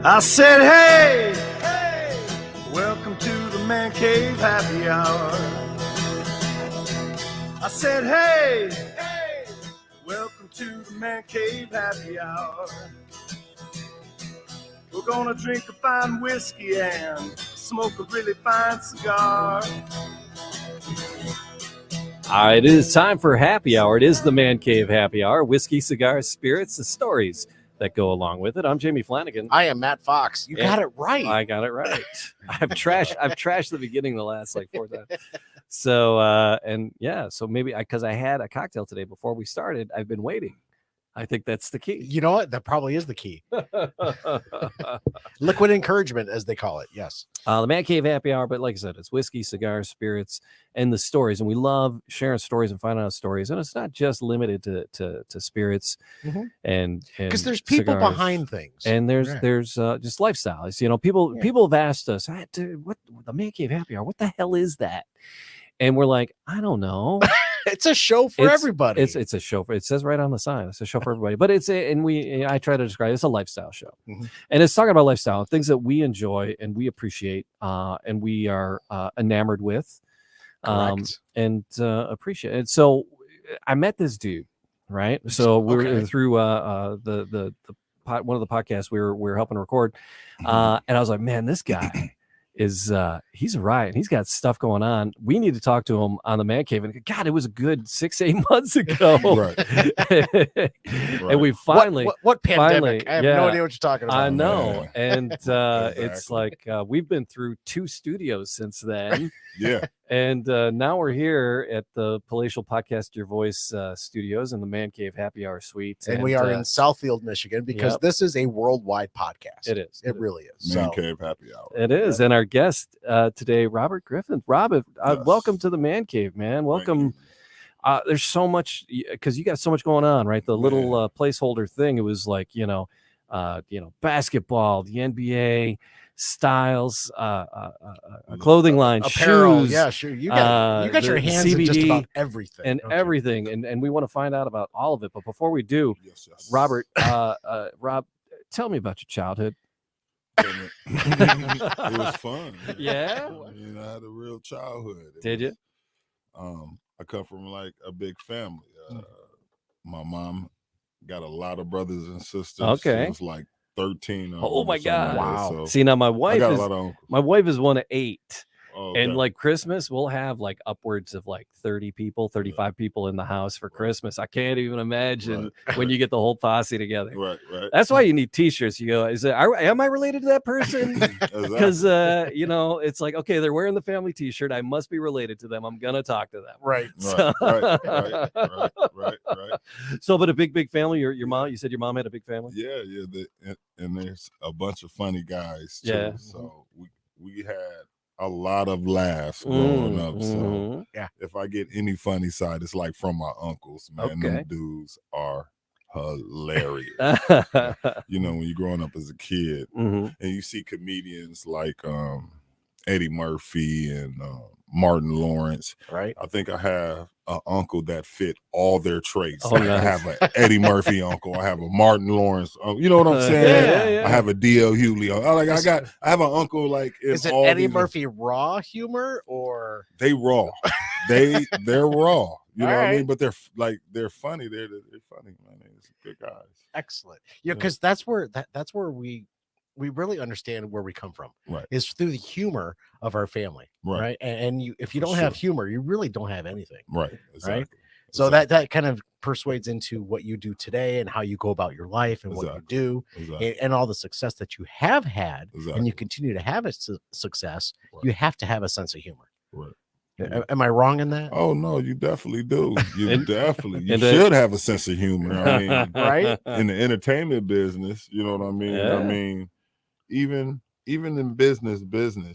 I said, hey, hey, welcome to the Man Cave Happy Hour. I said, hey, hey, welcome to the Man Cave Happy Hour. We're gonna drink a fine whiskey and smoke a really fine cigar. It is time for happy hour. It is the Man Cave Happy Hour. Whiskey, cigars, spirits, the stories that go along with it. I'm Jamie Flanagan. I am Matt Fox. You got it right. I got it right. I've trashed the beginning the last like 4 times. So so maybe because I had a cocktail today before we started. I've been waiting. I think that's the key. You know what? That probably is the key. Liquid encouragement, as they call it. Yes. The Man Cave Happy Hour, but like I said, it's whiskey, cigars, spirits, and the stories. And we love sharing stories and finding out stories. And it's not just limited to spirits and because there's people cigars. Behind things. And there's just lifestyles. You know, people have asked us, dude, what the Man Cave Happy Hour? What the hell is that? And we're like, I don't know. It's a show for everybody. It's a show for. It says right on the sign. It's a show for everybody. But I try to describe it's a lifestyle show, and it's talking about lifestyle, things that we enjoy and we appreciate, and we are enamored with, and appreciate. And so I met this dude, right? So we're through the one of the podcasts we were helping record, and I was like, man, this guy. He's a riot. He's got stuff going on. We need to talk to him on the Man Cave. And God, it was a good 6-8 months ago. Right. And we finally what pandemic? I have no idea what you're talking about. I know. And exactly. It's like we've been through 2 studios since then. Yeah. And now we're here at the Palatial Podcast Your Voice studios in the Man Cave Happy Hour Suite. And we are in Southfield, Michigan, because this is a worldwide podcast. It is. It really is. Man Cave Happy Hour. It is. And our guest today, Robert Griffin. Rob, welcome to the Man Cave, man. Welcome. There's so much, because you got so much going on, right? The little placeholder thing, it was like, basketball, the NBA, styles, clothing line, apparel, shoes. Yeah, sure. You got your hands CBD in just about everything. And everything. And we want to find out about all of it. But before we do, Robert, Rob, tell me about your childhood. It was fun. Yeah? I had a real childhood. Did you? I come from like a big family. My mom got a lot of brothers and sisters. Okay. It was like 13. Oh my God. Wow. So See, now my wife is one of 8. Oh, okay. And like Christmas, we'll have like upwards of like 30 people, 35 people in the house for Christmas. I can't even imagine when you get the whole posse together. Right. That's why you need t-shirts. You go, am I related to that person? Because it's like, okay, they're wearing the family t-shirt. I must be related to them. I'm gonna talk to them. Right. Right. So, but a big family. Your mom. You said your mom had a big family. Yeah. And there's a bunch of funny guys too. Yeah. So we had a lot of laughs growing up. So if I get any funny side, it's like from my uncles, man. Them dudes are hilarious. When you're growing up as a kid and you see comedians like Eddie Murphy and Martin Lawrence. Right. I think I have an uncle that fit all their traits. Oh, nice. I have an Eddie Murphy uncle. I have a Martin Lawrence. You know what I'm saying? Yeah. I have a D.L. Hughley. I have an uncle like. Is it Eddie Murphy raw humor or they raw? They're raw. You know what I mean? But they're funny. They're funny, man. They're good guys. Excellent. Yeah, because that's where we really understand where we come from. Right. Is through the humor of our family. Right. And if you don't have humor, you really don't have anything. Right. Exactly. Right. So that kind of persuades into what you do today and how you go about your life and what you do and all the success that you have had and you continue to have a success. Right. You have to have a sense of humor. Right. Am I wrong in that? Oh no, you definitely do. You should have a sense of humor. I mean, right? In the entertainment business, you know what I mean? Yeah. I mean, even in business,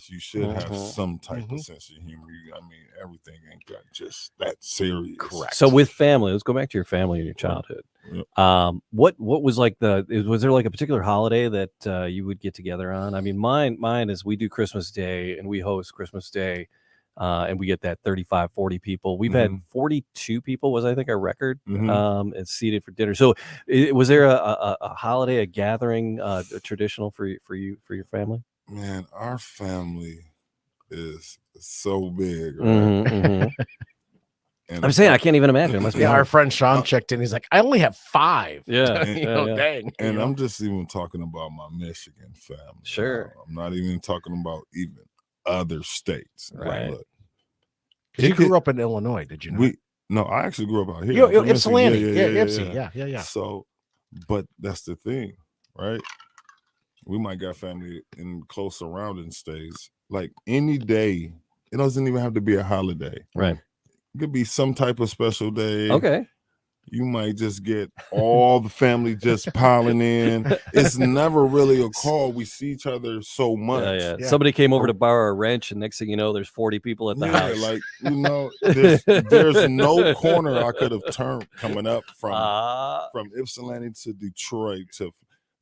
you should have some type of sense of humor. Everything ain't got just that serious. Correct. So with family, let's go back to your family and your childhood. Yep. What was like was there like a particular holiday that you would get together on? I mean, mine is we do Christmas Day and we host Christmas Day and we get that 35, 40 people. We've had 42 people was, I think, our record, and seated for dinner. So was there a holiday, a gathering, traditional for your family? Man, our family is so big, right? And I'm saying I can't even imagine. It must be our friend Sean checked in. He's like, I only have 5. Yeah, dang. And I'm just even talking about my Michigan family. Sure, I'm not even talking about even other states. Right. Look, you grew up in Illinois, did you know? No, I actually grew up out here. Ypsilanti. Yeah. So, but that's the thing, right? We might got family in close surrounding states. Like any day, it doesn't even have to be a holiday. Right. It could be some type of special day. Okay. You might just get all the family just piling in. It's never really a call. We see each other so much. Yeah. Somebody came over to borrow a wrench, and next thing you know, there's 40 people at the house. Like, there's no corner I could have turned coming up from Ypsilanti to Detroit to.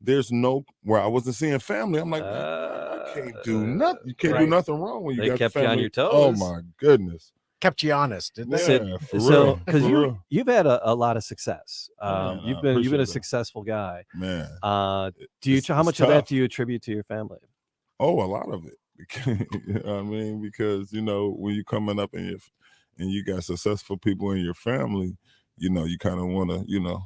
There's no where I wasn't seeing family. I'm like, I can't do nothing. You can't do nothing wrong when you got kept family. you on your toes. Oh my goodness. Kept you honest, didn't they? So because you've had a lot of success. You've been a successful guy, man. How much of that do you attribute to your family? Oh, a lot of it. I mean, because when you're coming up and you got successful people in your family, you kind of want to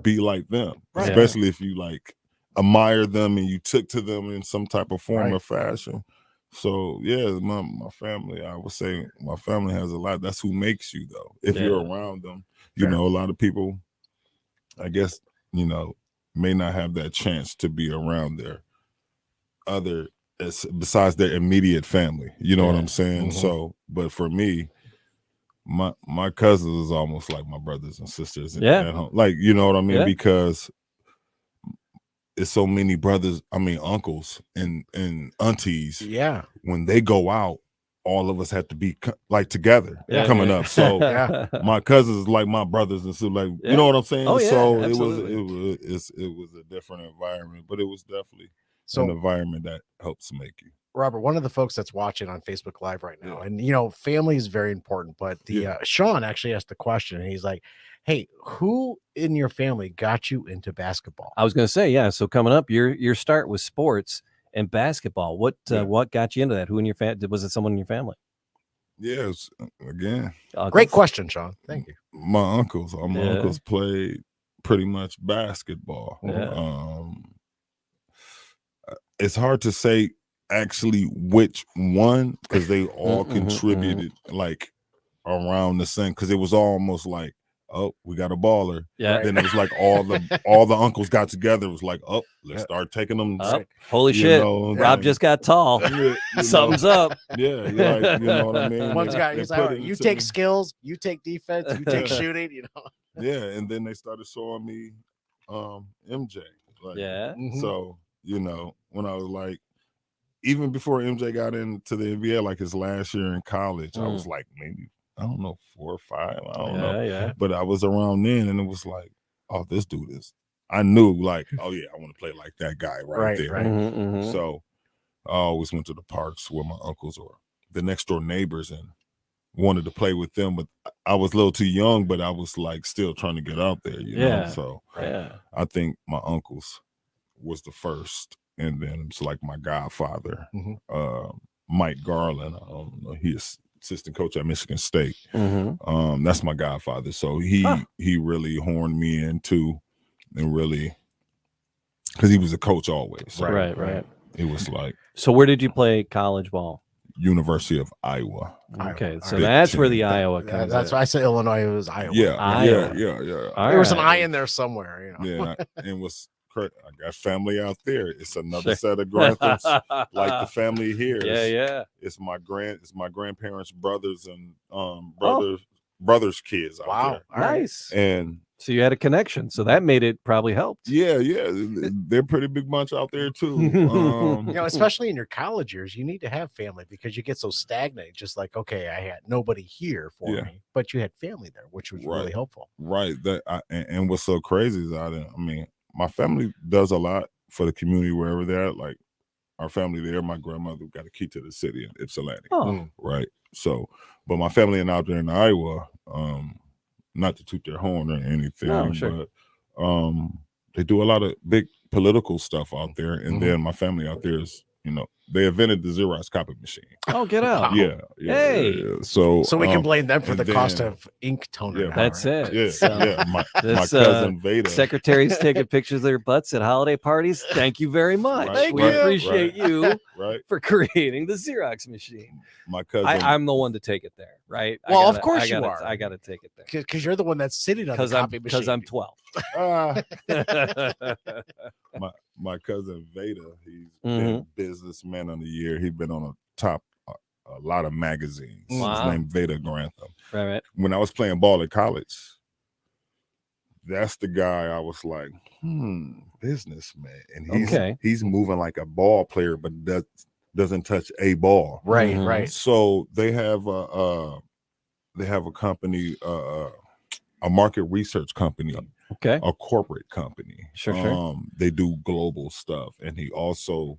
be like them, especially if you like admire them and you took to them in some type of form or fashion. So my family, I would say my family has a lot. That's who makes you, though. If you're around them, a lot of people, I guess, may not have that chance to be around their besides their immediate family. You know what I'm saying? So, but for me, my cousins is almost like my brothers and sisters at home. Like, you know what I mean? Because it's so many brothers, uncles and aunties. Yeah. When they go out, all of us have to be like together coming up. So my cousins is like my brothers and so like you know what I'm saying? Oh, yeah, so absolutely. it was a different environment, but it was definitely an environment that helps make you. Robert, one of the folks that's watching on Facebook Live right now, and family is very important, but Sean actually asked the question, and he's like, hey, who in your family got you into basketball? I was going to say, so coming up, your start was sports and basketball. What got you into that? Who in your family? Was it someone in your family? Yes, again. Great question, Sean. Thank you. My uncles, my uncles played pretty much basketball. It's hard to say actually which one because they all contributed like around the same, because it was almost like, oh, we got a baller. Yeah. Then it was like all the uncles got together. It was like, oh, let's start taking them. Holy shit! Rob just got tall. Something's up. Yeah, like, you know what I mean. One's got. He's like, you take skills, you take defense, you take shooting. Yeah, and then they started showing me MJ. Like, So when I was like, even before MJ got into the NBA, like his last year in college, I was like maybe, I don't know, 4 or 5. I don't know. Yeah. But I was around then and it was like, oh, this dude is, I knew like, oh yeah, I want to play like that guy right there. Right. So I always went to the parks where my uncles or the next door neighbors and wanted to play with them. But I was a little too young, but I was like still trying to get out there, you know? So I think my uncles was the first. And then it's like my godfather, Mike Garland. I don't know, he's assistant coach at Michigan State. That's my godfather. So he really horned me into, and really, because he was a coach always. So right. It was like. So where did you play college ball? University of Iowa. Okay, so that's where the Iowa comes. That's why I said Illinois. It was Iowa. Yeah. There was an I in there somewhere. Yeah, and it was. I got family out there. It's another set of Granthams, like the family here. It's my grandparents' brothers and brothers' kids out there. Nice. And so you had a connection, so that made it probably helped. Yeah, they're a pretty big bunch out there too. Especially in your college years, you need to have family because you get so stagnant. Just like, okay, I had nobody here for me, but you had family there, which was really helpful. Right. And what's so crazy is my family does a lot for the community wherever they're at. Like our family there. My grandmother got a key to the city in Ypsilanti. Oh. Right. So, but my family and out there in Iowa, not to toot their horn or anything, No, sure. but they do a lot of big political stuff out there. And then my family out there is, they invented the Xerox copy machine. Oh, get out. Yeah. Hey. Yeah. So we can blame them for the then, cost of ink toner. Yeah, now, That's right? it. Yeah. So, Yeah. My cousin Veda. Secretaries taking pictures of their butts at holiday parties. Thank you very much. Right, we right, appreciate you right. for creating the Xerox machine. My cousin. I'm the one to take it there, right? Well, of course you are. I got to take it there. Because you're the one that's sitting on the copy machine. Because I'm 12. My cousin Veda, he's been businessman of the year. He's been on a top a lot of magazines. Wow. His name Veda Grantham. Right. When I was playing ball at college, that's the guy I was like, businessman. And he's moving like a ball player, but doesn't touch a ball. Right, right. So they have a company, a market research company. Okay. A corporate company. Sure. They do global stuff, and he also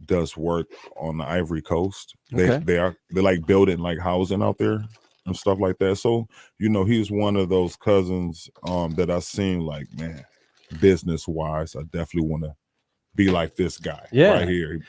does work on the Ivory Coast. They're like building like housing out there and stuff like that. So he's one of those cousins that I seen like, man, business wise, I definitely want to be like this guy right here.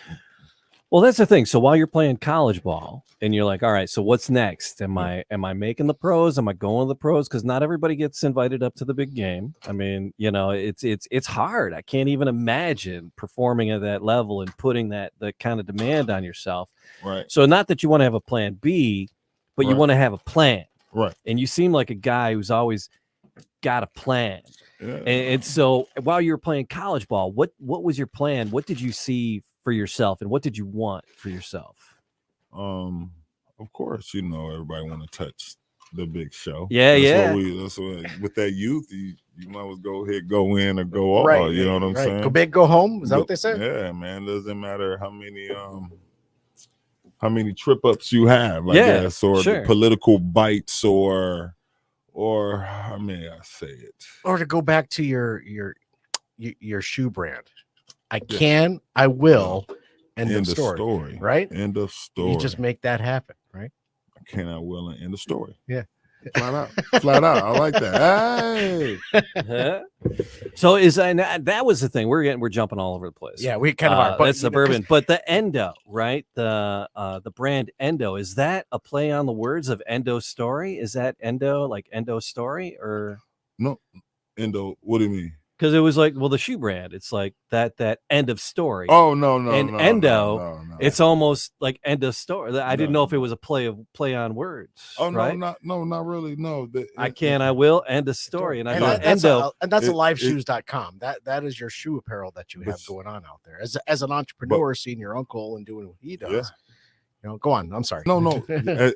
Well, that's the thing. So while you're playing college ball and you're like, all right, so what's next? Am I making the pros? Am I going to the pros? Because not everybody gets invited up to the big game. I mean, it's hard. I can't even imagine performing at that level and putting the kind of demand on yourself. Right. So not that you want to have a plan B, but you want to have a plan. Right. And you seem like a guy who's always got a plan. Yeah. And so while you were playing college ball, what was your plan? What did you see for yourself, and what did you want for yourself? Of course, everybody want to touch the big show. That's what with that youth, you might as well go in or go all. Right, you know what I'm saying? Go big, go home. Is that what they say? Yeah, man. Doesn't matter how many trip ups you have, I guess, or the political bites, or how may I say it? Or to go back to your shoe brand. I will, end of story. Right? End of story. You just make that happen, right? I can, I will, and end of story. Yeah. Flat out. I like that. Hey. So that was the thing. We're jumping all over the place. Yeah, we kind of are. But that's suburban. But the ENDO, right? The brand ENDO, is that a play on the words of Endo Story? Is that ENDO like Endo Story or no? Endo. What do you mean? Because it was like, well, the shoe brand, it's like that end of story. Oh no, and no, Endo, no. It's almost like end of story. I didn't know if it was a play on words. Oh no, right? not really. No, I will end a story, and I thought Endo, and that's liveshoes.com. That is your shoe apparel that you have going on out there. As an entrepreneur, seeing your uncle and doing what he does. Go on. I'm sorry. No.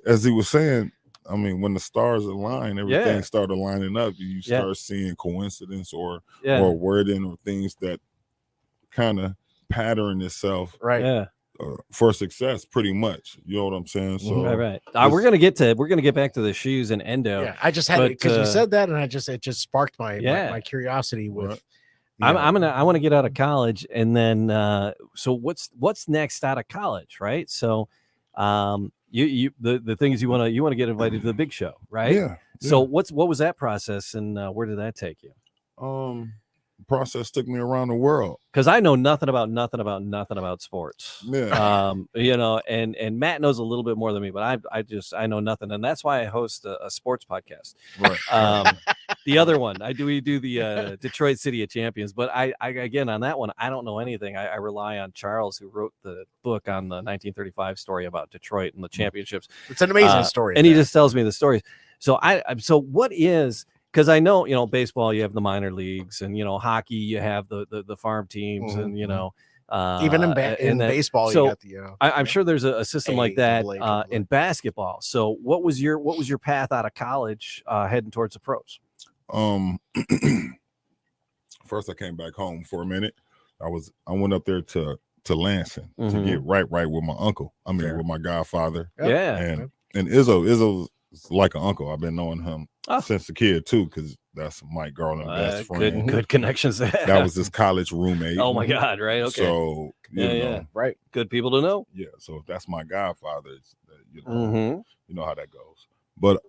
As he was saying. I mean, when the stars align, everything started lining up. You start seeing coincidence or wording or things that kind of pattern itself, right? For success, pretty much. You know what I'm saying? So, right. We're gonna get back to the shoes and Endo. Yeah, I just had because you said that, and it just sparked my curiosity with. Right. I want to get out of college, and then so what's next out of college, right? So, the thing is you want to get invited to the big show, right? Yeah. So what was that process, and where did that take you? Process took me around the world because I know nothing about sports. Yeah. And Matt knows a little bit more than me, but I know nothing, and that's why I host a sports podcast. Right. The other one we do the Detroit City of Champions, but I again on that one I don't know anything. I rely on Charles, who wrote the book on the 1935 story about Detroit and the championships. It's an amazing story, and he just tells me the stories. So so what is? Because I know, baseball, you have the minor leagues, and hockey, you have the farm teams, and even in baseball, so you got the. I'm sure there's a system like that in basketball. So what was your path out of college heading towards the pros? First, I came back home for a minute. I went up there to Lansing to get right with my uncle. With my godfather. Yeah, and Izzo's like an uncle. I've been knowing him since a kid too, because that's my girl and best friend. Good connections. That was his college roommate. Oh my God! Right? Okay. So you know, right. Good people to know. Yeah. So if that's my godfather, you know, Mm-hmm. you know how that goes. But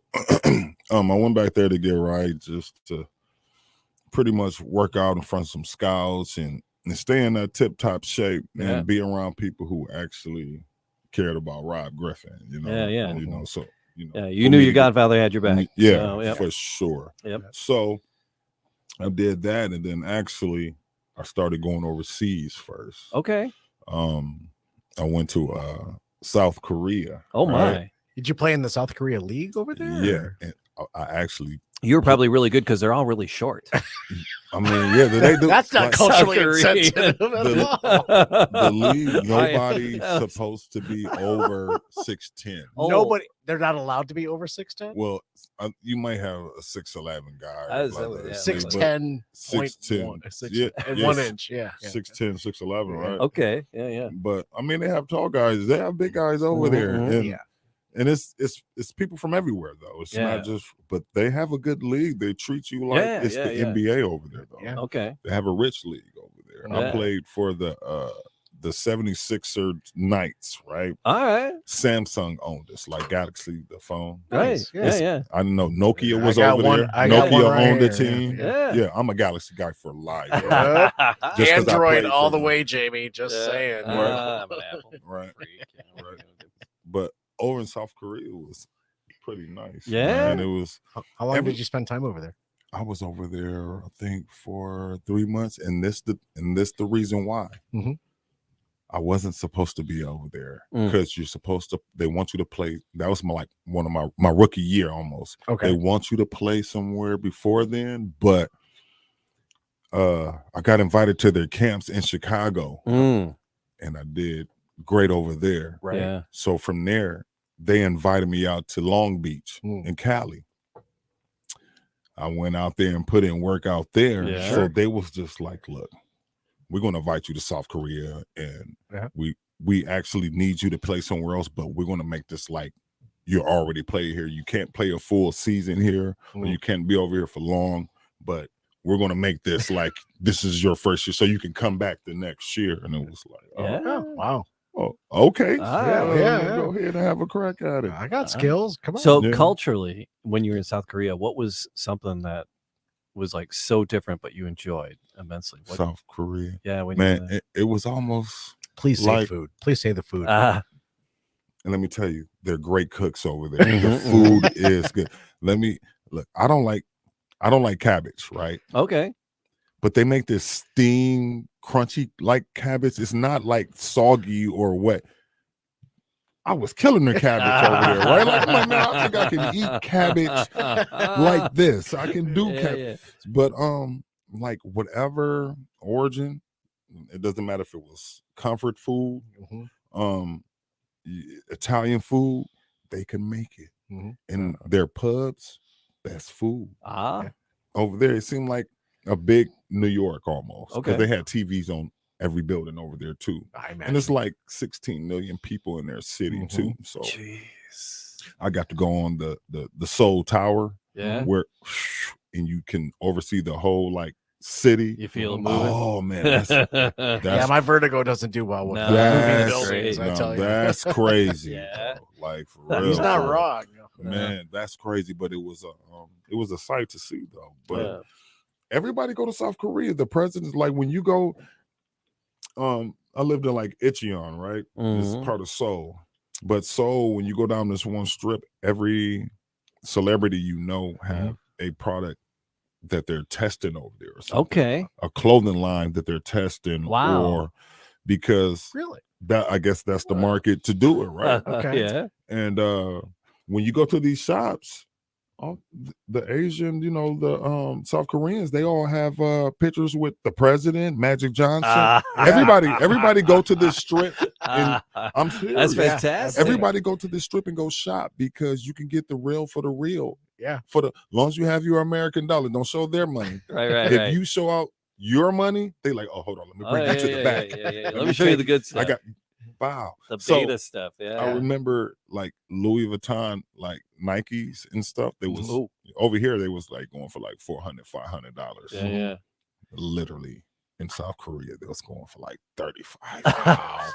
I went back there to get right, just to pretty much work out in front of some scouts and stay in that tip-top shape and be around people who actually cared about Rob Griffin. You know. You know. So. You know, you knew your godfather had your back. Yeah, so, for sure. Yep. So I did that, and then actually I started going overseas first. Okay. I went to South Korea. Oh my! Right? Did you play in the South Korea League over there? Yeah, and I actually. You were probably really good because they're all really short. I mean, yeah, they do. That's not culturally insensitive at all. The league, nobody's supposed to be over 6'10". Nobody, they're not allowed to be over 6'10". Well, you might have a 6'11" guy. 6'10", 6'10", and 1 inch. Yeah, 6'10", 6'11", right? Okay, yeah. But I mean, they have tall guys. They have big guys over there, and it's people from everywhere though. It's not just, but they have a good league. They treat you like it's the NBA over there though. Yeah. Okay. They have a rich league over there. I played for the 76er Knights, right? All right. Samsung owned us, like Galaxy, the phone. Right. Yeah. I don't know. Nokia was over there. Nokia owned the team. Yeah. I'm a Galaxy guy for life. Android all the way, Jamie. Just saying. I'm an Apple. Right. But over in South Korea was pretty nice. Yeah. And it was. How long did you spend time over there? I was over there, I think, for 3 months, and this the reason why. Mm-hmm. I wasn't supposed to be over there because you're supposed to. They want you to play. That was one of my rookie year almost. Okay. They want you to play somewhere before then, but I got invited to their camps in Chicago, and I did great over there. Right. Yeah. So from there, they invited me out to Long Beach in Cali. I went out there and put in work out there. Yeah. So they was just like, look, we're going to invite you to South Korea, and we actually need you to play somewhere else, but we're going to make this like you're already playing here. You can't play a full season here, or you can't be over here for long, but we're going to make this like this is your first year, so you can come back the next year. And it was like, oh, wow. Oh, okay. Go ahead and have a crack at it. I got skills. Come on. So culturally, when you were in South Korea, what was something that was like so different, but you enjoyed immensely? South Korea. Yeah. Man, it was almost. Please say food. Please say the food. And let me tell you, they're great cooks over there. The food is good. Look. I don't like cabbage, right? Okay. But they make this steamed, crunchy like cabbage. It's not like soggy or wet. I was killing the cabbage over there, right? Like, I'm like, man, I think I can eat cabbage like this. I can do cabbage. But like whatever origin, it doesn't matter if it was comfort food, Italian food, they can make it. And their pubs, best food. Over there, it seemed like a big New York almost. Because they had TVs on every building over there too. And it's like 16 million people in their city too. So I got to go on the Seoul Tower, where and you can oversee the whole like city. You feel it moving. Oh man, that's my vertigo doesn't do well with moving buildings. I tell you, that's crazy. Like for real, he's not wrong. Man, that's crazy. But it was a sight to see though. But everybody go to South Korea. The president's like when you go. I lived in like Incheon, right? It's part of Seoul. But Seoul, when you go down this one strip, every celebrity have a product that they're testing over there or something. Okay. A clothing line that they're testing. Wow. Or because that I guess that's the market to do it, right? Yeah. And when you go to these shops, the Asian, the South Koreans, they all have pictures with the president, Magic Johnson. Everybody go to this strip. And I'm serious. That's fantastic. Everybody go to this strip and go shop because you can get the real for the real. Yeah. For the long as you have your American dollar, don't show their money. Right. If you show out your money, they like, oh, hold on, let me bring you to the back. Let me show you the good stuff. bow. The beta stuff. Yeah. I remember like Louis Vuitton, like Nikes and stuff. They was over here. They was like going for like $400, $500. Yeah. Literally in South Korea, they was going for like 35. Wow.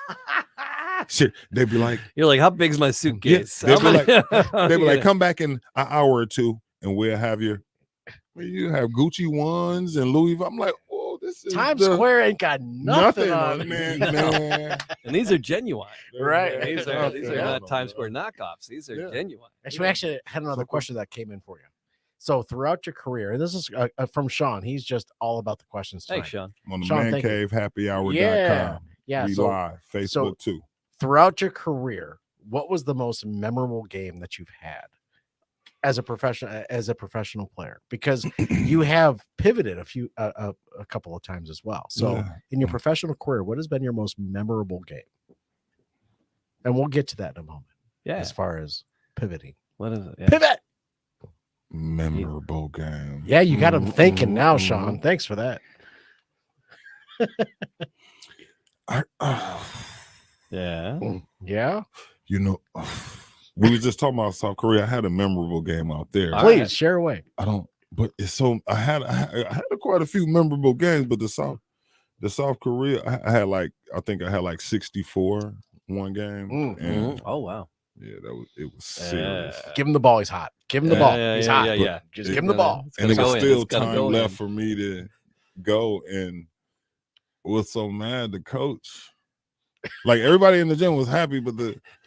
Shit, they'd be like, "You're like, how big's my suitcase?" Yeah, they'd be like, come back in an hour or two, and we'll have you have Gucci ones and Louis. I'm like, oh, this is Times Square ain't got nothing on man. And these are genuine, right? These are not Times Square knockoffs. These are genuine. We actually had another question that came in for you. So throughout your career, and this is from Sean. He's just all about the questions tonight. Hey, Sean. On the Man Cave Happy Hour.com. Yeah. We live. Facebook too. Throughout your career, what was the most memorable game that you've had as a professional player? Because you have pivoted a couple of times as well. So in your professional career, what has been your most memorable game? And we'll get to that in a moment. Yeah. As far as pivoting. What is it? Yeah. Pivot. Memorable game. Yeah, you got him thinking now, Sean. Thanks for that. Yeah. You know, we were just talking about South Korea. I had a memorable game out there. Please share away. But it's so I had quite a few memorable games, but the South Korea, I think I had like 64 one game. And oh wow. Yeah, it was serious. Give him the ball. He's hot. Give him the ball. He's hot. Yeah. Just give him the ball. And it was still time left for me to go, and was so mad. The coach, like everybody in the gym was happy, but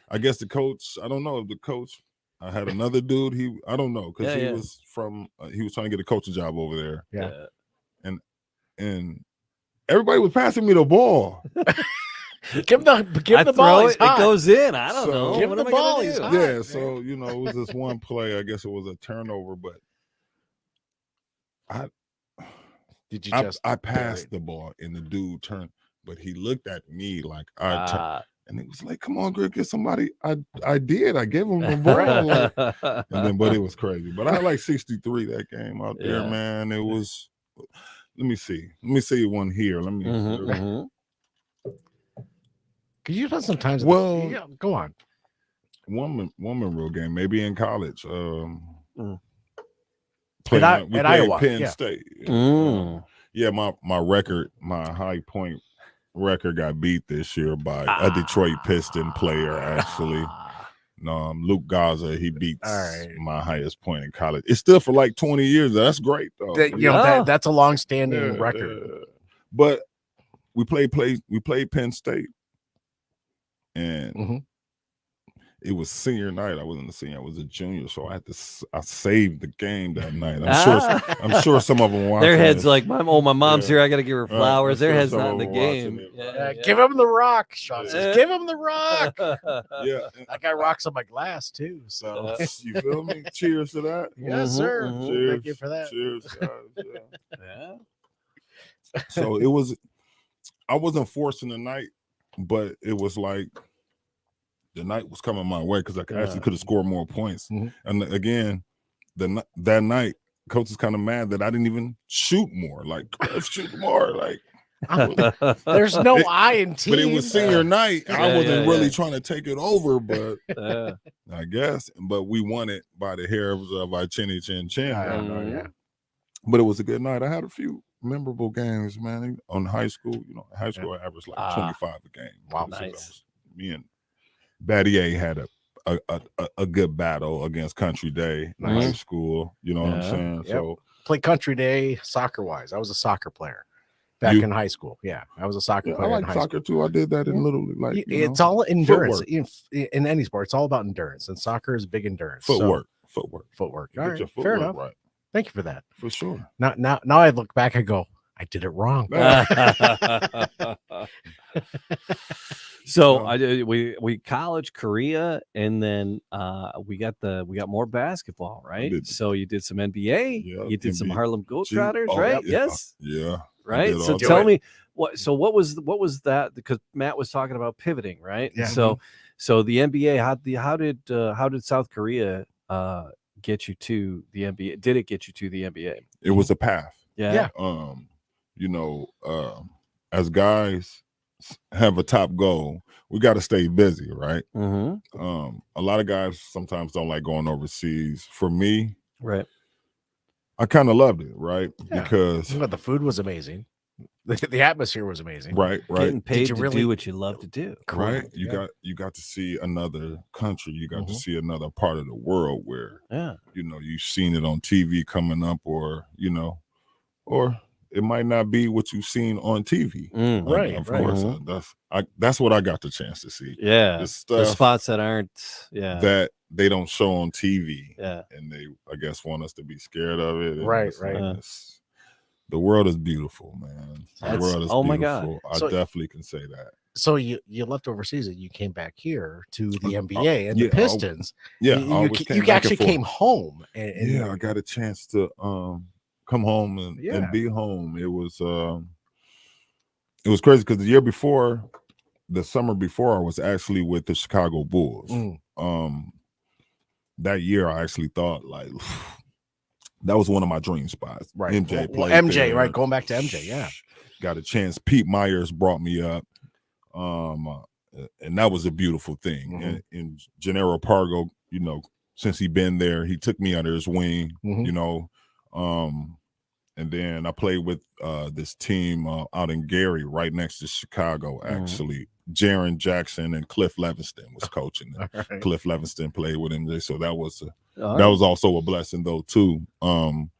I guess the coach, I don't know if the coach. I had another dude. I don't know, because he was from. He was trying to get a coaching job over there. Yeah, and everybody was passing me the ball. Give him the ball. It goes in. I don't know. Give him the ball. He's hot. Yeah. So it was this one play. I guess it was a turnover, but I passed the ball and the dude turned, but he looked at me like I turned, and it was like, "Come on, Greg, get somebody." I did. I gave him the ball, but it was crazy. But I had like 63 that game out there, man. It was. Let me see one here. Let me. Could you spend some time? Go on. One memorable game, maybe in college. At Iowa, Penn State. Yeah, my high point record got beat this year by a Detroit Piston player. Actually, Luke Gaza, he beats my highest point in college. It's still for like 20 years. That's great though. That's a long-standing record. But we played Penn State. And it was senior night. I wasn't a senior; I was a junior. So I saved the game that night. I'm sure some of them watching. Their heads like, my mom's here. I got to give her flowers. Their head's not in the game. Give him the rock, Sean says. Give him the rock. Yeah, that guy rocks on my glass too. So you feel me? Cheers to that. Yes, sir. Cheers. Thank you for that. Cheers. So it was. I wasn't forcing the night. But it was like the night was coming my way because I actually could have scored more points. And again, that night, coach is kind of mad that I didn't even shoot more. Like, shoot more. Like, there's no I in team. But it was senior night. I wasn't really trying to take it over, but I guess. But we won it by the hairs of our chinny chin chin. But it was a good night. I had a few memorable games, man. On high school, I averaged like 25 a game. Wow, nice. Me and Battier had a good battle against Country Day in high school. You know what I'm saying? Yep. So play Country Day soccer wise. I was a soccer player back in high school. Yeah, I was a soccer player. I like soccer too. I did that in Little League. Like, it's all endurance in any sport. It's all about endurance, and soccer is big endurance. Footwork. All right, fair enough. Right. Thank you for that. For sure. Now I look back, I go, I did it wrong. So we college Korea, and then we got more basketball, right? So you did some NBA, you did some Harlem Globetrotters, right? Yes. Yeah. Right. So tell me what was that? Because Matt was talking about pivoting, right? Yeah. So the NBA, how did South Korea get you to the NBA? Did it get you to the NBA? It was a path. Yeah. As guys, have a top goal, we got to stay busy, right? Mm-hmm. A lot of guys sometimes don't like going overseas. For me, right, I kind of loved it, right? Yeah. Because But the food was amazing. The atmosphere was amazing. right. getting paid to do what you love to do. Right, Yeah. you got to see another country. You got to Mhm. see another part of the world where Yeah. you've seen it on TV coming up, or or it might not be what you've seen on TV. Right, Of right. course, that's what I got the chance to see. Yeah. The stuff The spots that aren't. Yeah. that they don't show on TV. Yeah. And they, I guess, want us to be scared of it. And Right, it's right. like, the world is beautiful, man. The world is oh my beautiful. God. I So- definitely can say that. So you left overseas and you came back here to the NBA and yeah, the Pistons. Yeah, you, I always came you back and actually forth. came home. And Yeah, I got a chance to come home and Yeah. be home. It was crazy because the year before, the summer before, I was actually with the Chicago Bulls. That year I actually thought like that was one of my dream spots. Right. MJ Well, played MJ, there. right? Going back to MJ, yeah. Got a chance. Pete Myers brought me up. And that was a beautiful thing. And Gennaro Pargo, since he been there, he took me under his wing, and then I played with this team out in Gary, right next to Chicago, actually. Jaren Jackson and Cliff Levingston was coaching them. Right. Cliff Levingston played with him, so that was also a blessing though too. And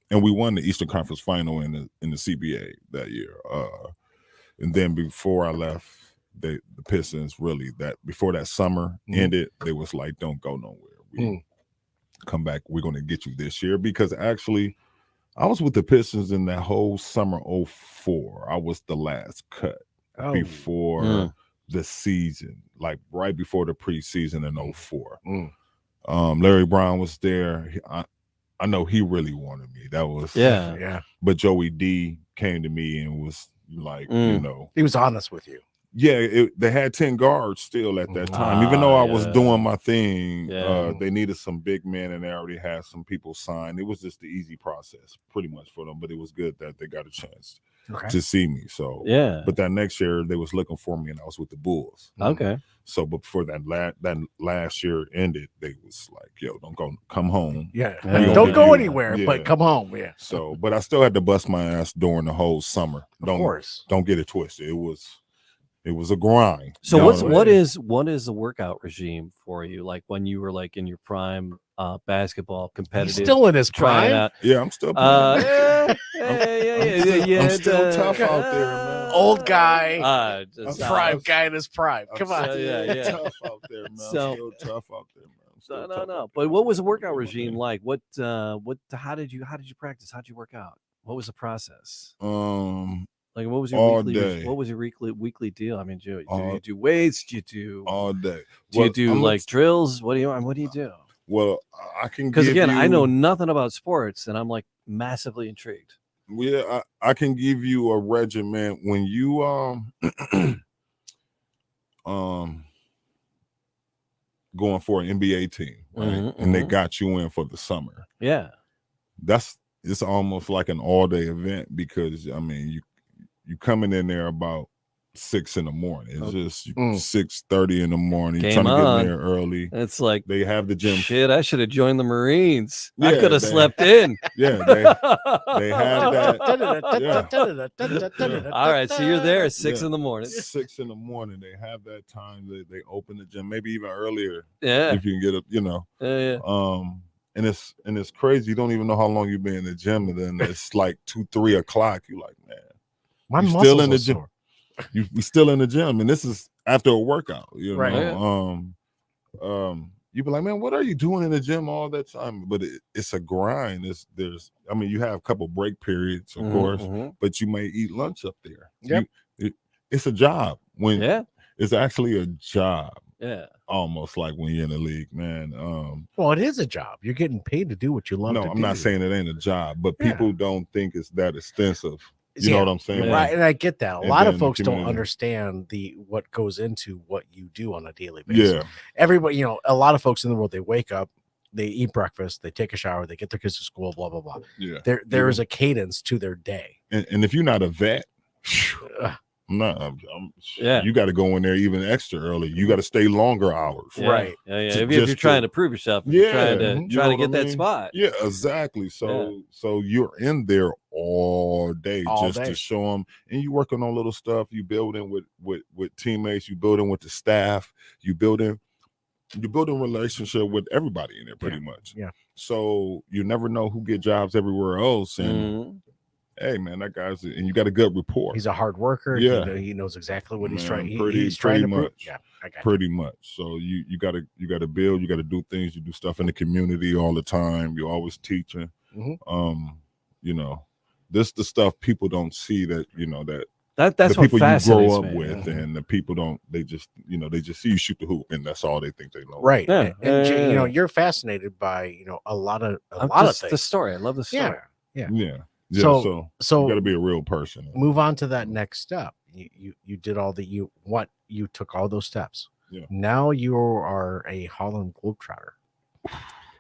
we won the Eastern Conference Final in the CBA that year. And then before I left, the Pistons really before that summer ended, they was like, "Don't go nowhere. We come back. We're going to get you this year." Because actually, I was with the Pistons in that whole summer 2004. I was the last cut before the season, like right before the preseason in 2004. Larry Brown was there. I know he really wanted me. That was Yeah. But Joey D came to me and was like, he was honest with you. Yeah, they had 10 guards still at that time. Even though I was doing my thing, they needed some big men, and they already had some people signed. It was just the easy process pretty much for them, but it was good that they got a chance to see me. So but that next year they was looking for me, and I was with the Bulls. Okay. So but before that last year ended, they was like, "Yo, come home. Don't go anywhere, but come home." Yeah. So but I still had to bust my ass during the whole summer. Of course. Don't get it twisted. It was a grind. So what is the workout regime for you? Like when you were like in your prime basketball competitive, He's still in his prime. Yeah, I'm still playing. I'm still tough out there, man. Old guy, prime just, guy in his prime. Come on, tough out there, man. So, still tough out there, man. No. But what was the workout regime like? How did you practice? How did you work out? What was the process? Like what was your weekly deal? I mean, do you do weights? Do you do all day? Do you do like drills? What do you do? Well, I can because again, I know nothing about sports, and I'm like massively intrigued. Yeah, I can give you a regimen when you going for an NBA team, right? And they got you in for the summer. Yeah, it's almost like an all day event because I mean you coming in there about 6 in the morning. It's just 6:30 in the morning. Trying to get in there early. It's like they have the gym. Shit, I should have joined the Marines. I could have slept in. Yeah, they have that. All right, so you're there at 6 in the morning. 6 in the morning. They have that time. They open the gym, maybe even earlier. Yeah, if you can get up, And it's crazy. You don't even know how long you've been in the gym, and then it's like 2-3 o'clock. You're like, man, my still in the gym. We still in the gym, and this is after a workout. You know, you be like, man, what are you doing in the gym all that time? But it's a grind. You have a couple break periods, of course, but you may eat lunch up there. Yep. It's a job. It's actually a job. Yeah. Almost like when you're in the league, man. Well, it is a job. You're getting paid to do what you love. No, I'm not saying it ain't a job, but people don't think it's that extensive. You know what I'm saying? Right. And I get that. A lot of folks don't understand what goes into what you do on a daily basis. Yeah. Everybody, a lot of folks in the world, they wake up, they eat breakfast, they take a shower, they get their kids to school, blah, blah, blah. Yeah. There is a cadence to their day. And if you're not a vet, I'm not. Yeah. You got to go in there even extra early. You got to stay longer hours. Yeah. Right. Yeah. If you're trying to prove yourself, yeah, trying to get that spot. Yeah, exactly. So you're in there all day to show them, and you're working on little stuff. You building with teammates. You building with the staff. You're building relationship with everybody in there pretty much. Yeah. So you never know who get jobs everywhere else. And hey, man, that guy's, and you got a good rapport. He's a hard worker. Yeah. He knows exactly what he's trying. He's trying to much. Yeah. Pretty much. So you gotta build, you gotta do things, you do stuff in the community all the time. You're always teaching. You know, this the stuff people don't see that, you know, that's the people you grow up me. with, and the people don't. They just see you shoot the hoop, and that's all they think they know. Right. Yeah. And you know, you're fascinated by a lot of things. The story. I love the story. Yeah. So So you got to be a real person. Move on to that next step. You did all the you took all those steps. Yeah. Now you are a Harlem Globetrotter.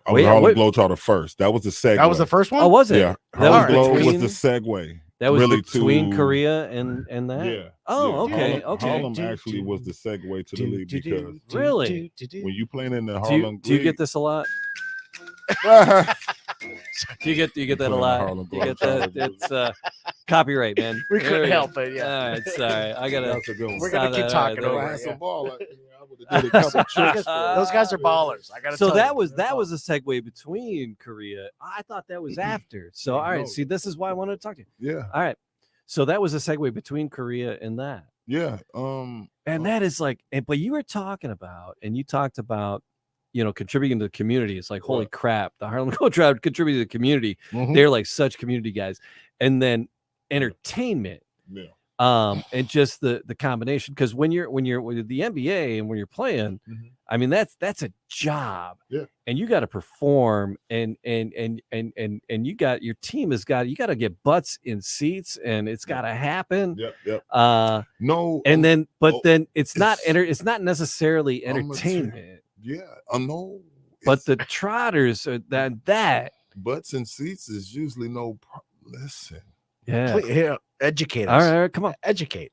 I was Harlem Globetrotter first. That was the segue. That was the first one. Oh, was it? Yeah. That was Globe was the segue. That was really between Korea and that. Yeah. Oh, yeah. Okay. Harlem actually was the segue to the league because really, when you playing in the Harlem, do you get this a lot? Do you get that a lot? You get that? It's copyright, man. We couldn't help it. Yeah. All right, sorry. I gotta. We're gonna keep talking over. Those guys are ballers. I gotta. So tell that you. was a segue between Korea. I thought that was after. So all right, see, this is why I wanted to talk to you. Yeah. All right. So that was a segue between Korea and that. Yeah. And that is like, but you were talking about, and you talked about, contributing to the community. It's like, holy crap, the Harlem Globetrotters contribute to the community. They're like such community guys. And then entertainment. Yeah. And just the combination, because when you're with the NBA and when you're playing, I mean that's a job. Yeah. And you got to perform, and you got your team you got to get butts in seats, and it's got to happen. Yeah. No. And then, then it's not necessarily entertainment. Yeah. No. But the Trotters are that butts and seats is usually listen. Yeah. Educate us. All right, come on. Educate.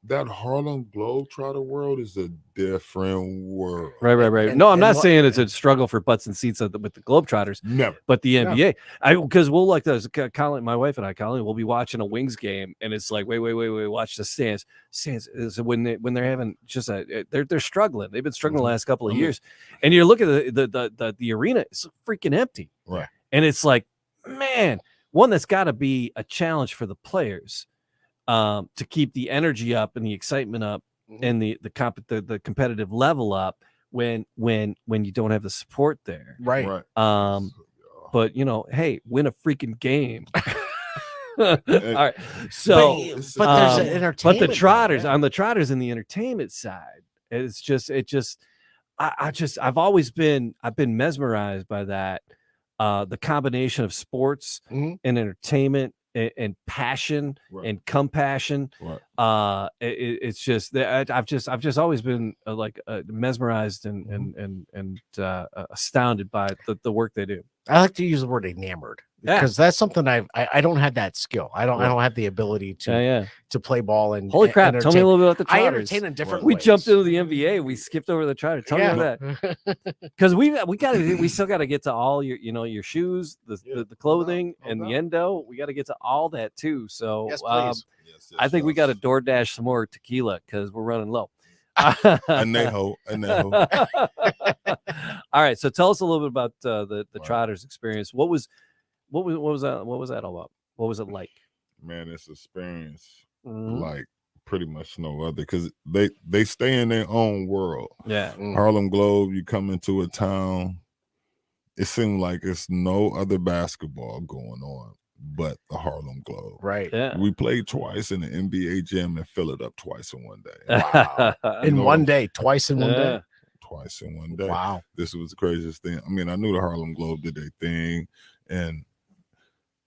That Harlem Globetrotter world is a different world. Right. No, I'm not saying it's a struggle for butts and seats with the Globetrotters. Never. But the NBA, because we'll like those. Colin, my wife and I, Colin, we'll be watching a Wings game, and it's like, wait, watch the stands. Stands is when they're having just they're struggling. They've been struggling the last couple of years, and you're looking at the arena. It's freaking empty. Right. And it's like, man, one that's got to be a challenge for the players. To keep the energy up and the excitement up and the competitive level up when you don't have the support there. Right. But hey, win a freaking game. All right. So but there's entertainment. But the Trotters, on the Trotters in the entertainment side, I've been mesmerized by that. The combination of sports and entertainment and passion and compassion. It's just that I've just always been mesmerized and astounded by the work they do. I like to use the word enamored because that's something I don't have that skill. I don't have the ability to play ball and holy crap. Tell me a little bit about the Trotters. I entertain in different ways. We jumped into the NBA. We skipped over the Trotters. Tell me about that. Because we still got to get to all your shoes, the clothing, and the endo. We got to get to all that too. So I think we got to DoorDash some more tequila because we're running low. Anejo. All right, so tell us a little bit about the Trotters experience. What was that all about? What was it like? Man, this experience like pretty much no other because they stay in their own world. Yeah. Harlem Globe, you come into a town, it seemed like it's no other basketball going on but the Harlem Globe. Right. Yeah. We played twice in the NBA gym and fill it up twice in one day. Wow. One day, twice in one day. Twice in one day. Wow. This was the craziest thing. I mean, I knew the Harlem Globe did their thing, and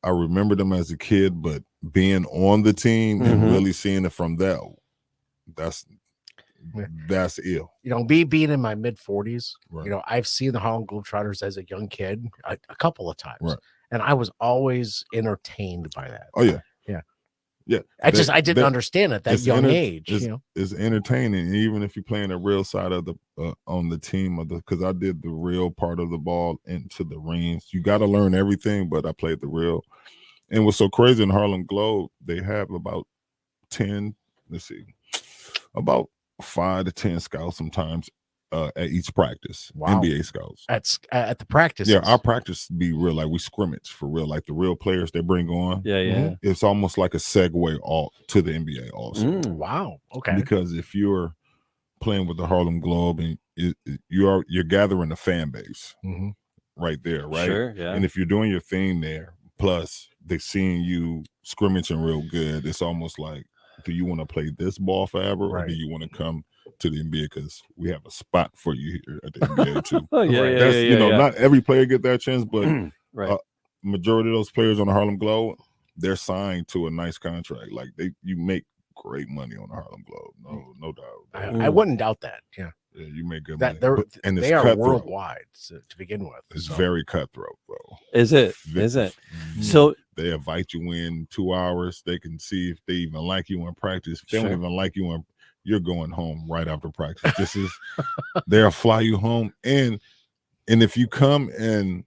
I remember them as a kid, but being on the team and really seeing it from that's ill. Being in my mid 40s, right. I've seen the Harlem Globetrotters as a young kid a couple of times. Right. And I was always entertained by that. Oh, yeah. Yeah. Yeah, I didn't understand at that young age. It's entertaining, even if you're playing the real side of the on the team of the, because I did the real part of the ball into the rings. You got to learn everything, but I played the real. And what's so crazy in Harlem Globe, they have about 10, about 5 to 10 scouts sometimes at each practice. Wow. NBA scouts at the practice. Yeah, our practice be real, like we scrimmage for real, like the real players they bring on. Yeah. It's almost like a segue all to the NBA also. Wow. Okay. Because if you're playing with the Harlem Globe and you're gathering a fan base right there, right? Sure. Yeah. And if you're doing your thing there, plus they're seeing you scrimmaging real good, it's almost like, do you want to play this ball forever, or do you want to come to the NBA because we have a spot for you here at the NBA too? Not every player get that chance, but majority of those players on the Harlem Globe, they're signed to a nice contract. Like you make great money on the Harlem Globe, no doubt. I wouldn't doubt that. Yeah, you make good money. They are worldwide to begin with. It's very cutthroat, bro. Is it? So they invite you in 2 hours. They can see if they even like you in practice. If they don't even like you you're going home right after practice. This is they'll fly you home, and if you come and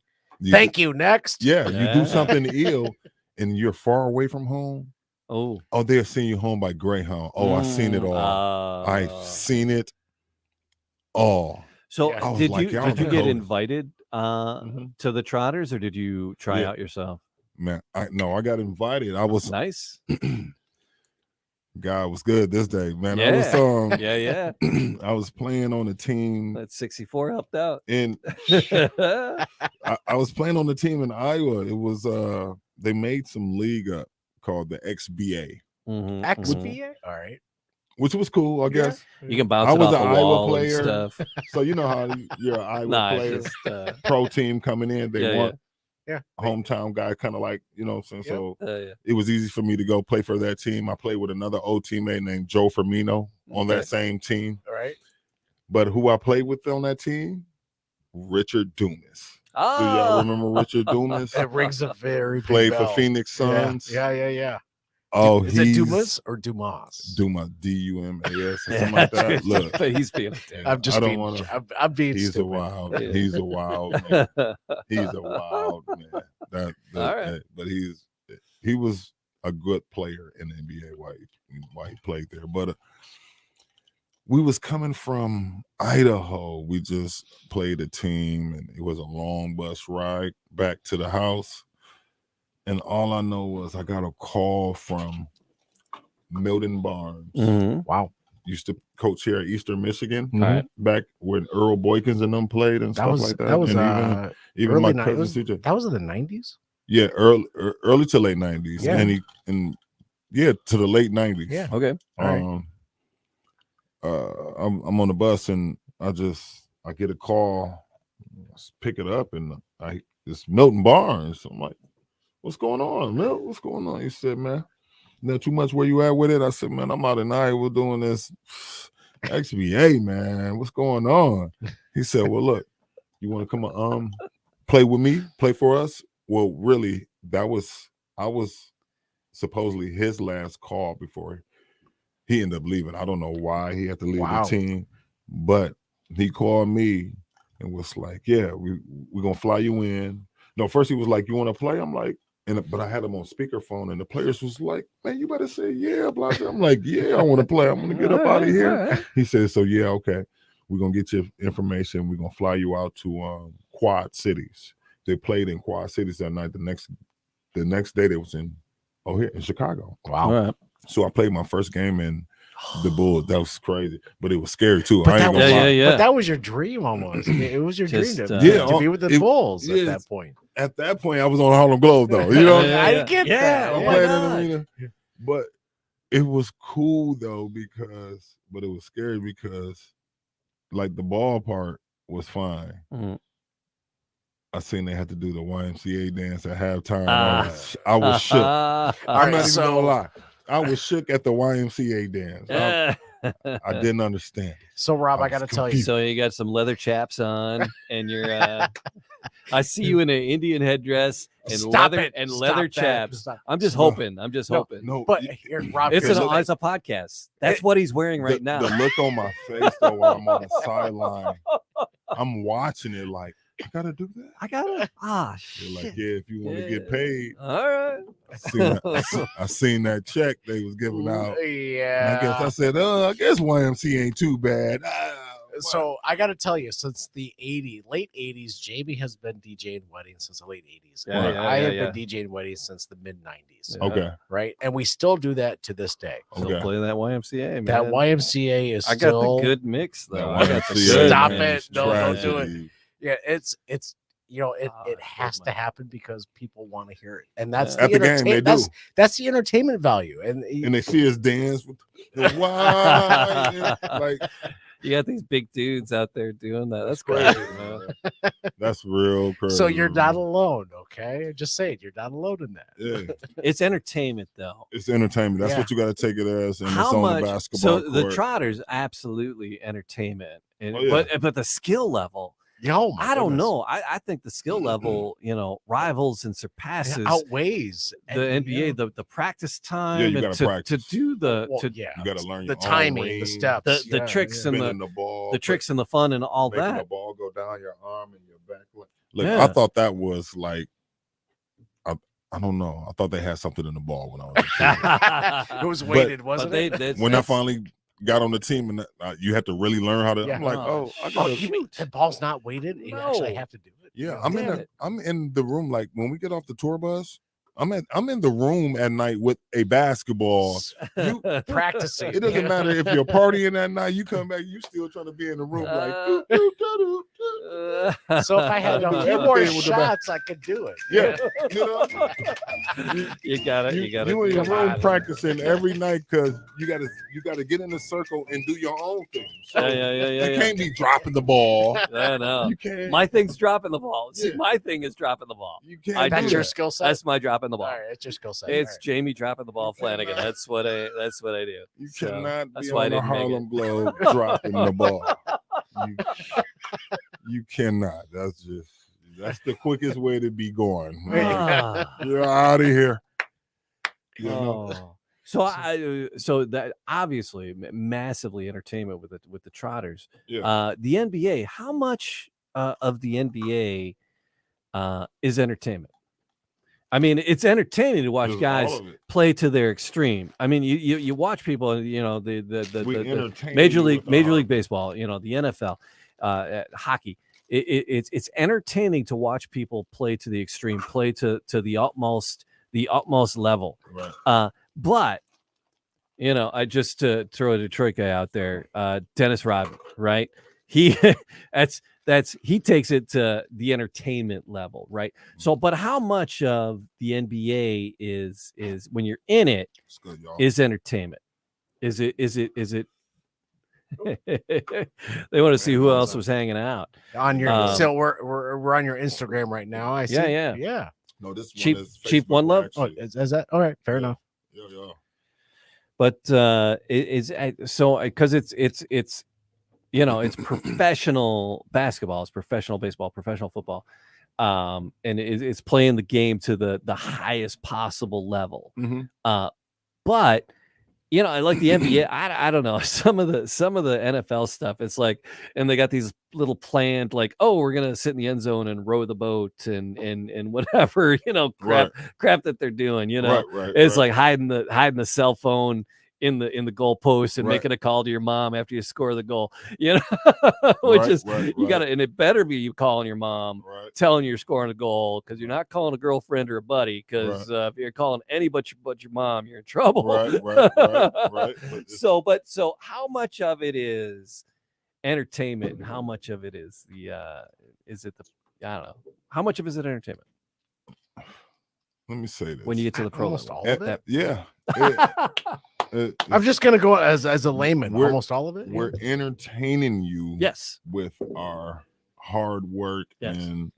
thank you next. Yeah, you do something ill and you're far away from home. Oh, they'll send you home by Greyhound. I've seen it all. I've seen it all. So did you get invited to the Trotters, or did you try out yourself? Man, I got invited. I was nice. God was good this day, man. Yeah. I was I was playing on a team. That 64 helped out. And I was playing on the team in Iowa. It was they made some league up called the XBA. XBA? All right. Which was cool, I guess. You can bounce it off the wall player. And stuff. So you know how you're an Iowa player, pro team coming in. They want hometown guy, kind of like, you know what I'm saying? So it was easy for me to go play for that team. I played with another old teammate named Joe Firmino on that same team. All right. But who I played with on that team? Richard Dumas. Oh. Do y'all remember Richard Dumas? That rings a very big played bell. for Phoenix Suns. Yeah. Oh, is it Dumas or Dumas? Dumas, Dumas, or something like that. Look, he's being. I'm being. He's stupid. a wild. He's a wild man. He's a wild man. But he was a good player in the NBA while he played there. But we was coming from Idaho. We just played a team, and it was a long bus ride back to the house. And all I know was I got a call from Milton Barnes. Wow. Used to coach here at Eastern Michigan back when Earl Boykins and them played and stuff like that. That was even my cousin CJ. That was in the 90s? Yeah, early to late 90s. Yeah. And to the late 90s. Yeah. Okay. All right. I'm on the bus and I get a call, pick it up, and it's Milton Barnes. I'm like, what's going on, Milt? What's going on? He said, man, not too much where you at with it. I said, man, I'm out in Iowa doing this XBA, man. What's going on? He said, well, look, you want to come play with me, play for us? Well, really, I was supposedly his last call before he ended up leaving. I don't know why he had to leave the team, but he called me and was like, yeah, we're going to fly you in. No, first he was like, you want to play? I'm like, but I had him on speakerphone, and the players was like, man, you better say yeah, blah, blah. I'm like, yeah, I want to play. I'm going to get up out of here. Right. He said, so yeah, okay. We're going to get your information. We're going to fly you out to Quad Cities. They played in Quad Cities that night. The next day they was in Chicago. Wow. Right. So I played my first game in the Bulls. That was crazy, but it was scary too. But that was your dream almost. It was your dream to be with the Bulls at that point. At that point, I was on Harlem Globe though. You know, I get that. I played in the arena. But it was cool though but it was scary because, like, the ball part was fine. Mm-hmm. I seen they had to do the YMCA dance at halftime. I was shook. I'm not even gonna lie. I was shook at the YMCA dance. I didn't understand. So, Rob, I got to tell you. So you got some leather chaps on, and you're I see you in an Indian headdress and leather chaps. I'm just hoping. No, but here, Rob, it's a podcast. That's what he's wearing right now. The look on my face though while I'm on the sideline, I'm watching it like I gotta do that. Shit. They're like, yeah, if you want to get paid. All right. I seen that check they was giving out. Yeah. I said, I guess YMC ain't too bad. So I got to tell you, since the late 80s, Jamie has been DJing weddings since the late 80s. I have been DJing weddings since the mid 90s. Okay. Right. And we still do that to this day. Still play that YMCA, man. That YMCA is I got the good mix, though. I got the good Stop mix. it. No, don't do it. Yeah, it's it has to happen because people want to hear it, and that's at the game they do. That's the entertainment value, and they see us dance with the wine, like you got these big dudes out there doing that. That's crazy, man. That's real crazy. So you're not alone, okay? Just say it. You're not alone in that. Yeah, it's entertainment, though. It's entertainment. That's what you got to take it as. And how it's on much? The basketball so court. the Trotters but the skill level. I don't know. I think the skill level, rivals and surpasses outweighs the NBA. The practice time, you got to practice to do the. you got to learn the timing, the steps, the tricks and the ball, the tricks and the fun and all that. The ball go down your arm and your back. Look, I thought that was like. I don't know. I thought they had something in the ball when I was a kid. It was weighted, wasn't it? When I finally got on the team and you had to really learn how to. I'm like, you mean the ball's not weighted? You actually have to do it. Yeah, I'm in the room. Like when we get off the tour bus, I'm in the room at night with a basketball. You practicing. It doesn't matter if you're partying that night. You come back, you still trying to be in the room like. So if I had a few more shots, I could do it. Yeah, you got it. You in your room practicing every night because you got to get in the circle and do your own thing. So you can't be dropping the ball. I know. You can't. My thing's dropping the ball. See, my thing is dropping the ball. You can't. That's your skill set. That's my dropping the ball. All right, it's your skill set. It's Jamie dropping the ball, Flanagan. That's what I do. You cannot be on the Harlem Globe dropping the ball. You cannot. That's the quickest way to be going. You're out of here. So that obviously massively entertainment with the Trotters. Yeah. The NBA. How much of the NBA is entertainment? I mean, it's entertaining to watch guys play to their extreme. I mean, you watch people, the Major League Baseball, the NFL, hockey. It's entertaining to watch people play to the extreme, play to the utmost level. Right. But I just to throw a Detroit guy out there, Dennis Rodman, right? He he takes it to the entertainment level, right? So, but how much of the NBA is when you're in it is entertainment? Is it? They want to see who else was hanging out on your. So we're on your Instagram right now. I see. Yeah. No, this cheap one love. Oh, is that all right? Fair enough. Yeah. But it's so because it's it's professional basketball, it's professional baseball, professional football, and it's playing the game to the highest possible level. Mm-hmm. But I like the NBA. I don't know, some of the NFL stuff. It's like, and they got these little planned, like, oh, we're gonna sit in the end zone and row the boat and whatever, crap that they're doing. It's like hiding the cell phone in the goalpost and making a call to your mom after you score the goal, which is you got to, and it better be you calling your mom, telling you're scoring a goal, because you're not calling a girlfriend or a buddy, because if you're calling anybody but your mom, you're in trouble. Right. So how much of it is entertainment and how much of it is I don't know. How much of it is it entertainment? Let me say this. When you get to the pro almost level. all of it. Yeah. I'm just gonna go as a layman. Almost all of it. We're entertaining you. Yes. With our hard work and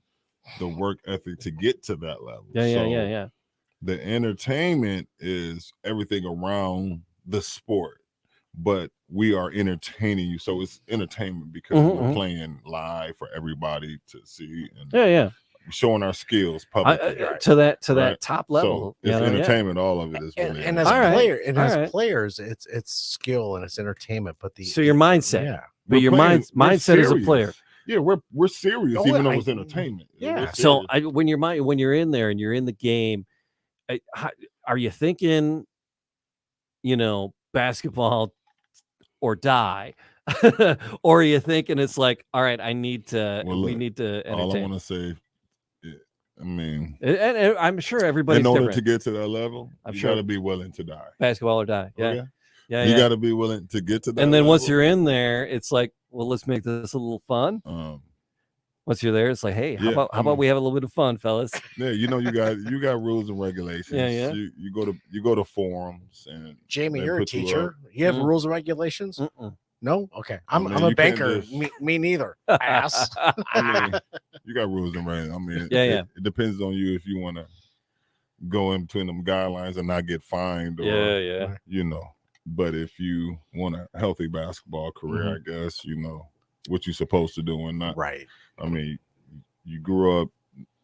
the work ethic to get to that level. Yeah. The entertainment is everything around the sport, but we are entertaining you. So it's entertainment because we're playing live for everybody to see. And showing our skills publicly to that top level. So it's entertainment. All of it is really. And as players, it's skill and it's entertainment. But your mindset, but your mindset as a player. Yeah, we're serious, even though it's entertainment. Yeah. So when you're in there and you're in the game, are you thinking, basketball or die? Or are you thinking it's like, all right, we need to entertain. All I want to say, I mean, and I'm sure everybody's in order different. to get to that level, you got to be willing to die. Basketball or die. Yeah. You got to be willing to get to that. And then level. once you're in there, it's like, well, let's make this a little fun. Once you're there, it's like, hey, how about we have a little bit of fun, fellas? Yeah, you got rules and regulations. Yeah. You go to forums and Jamie, you're a teacher. You have rules and regulations? No? Okay. I'm a banker. Me neither. Ass. I mean, you got rules and regulations. I mean, it depends on you if you want to go in between them guidelines and not get fined or But if you want a healthy basketball career, I guess, what you're supposed to do and not. Right. I mean, you grew up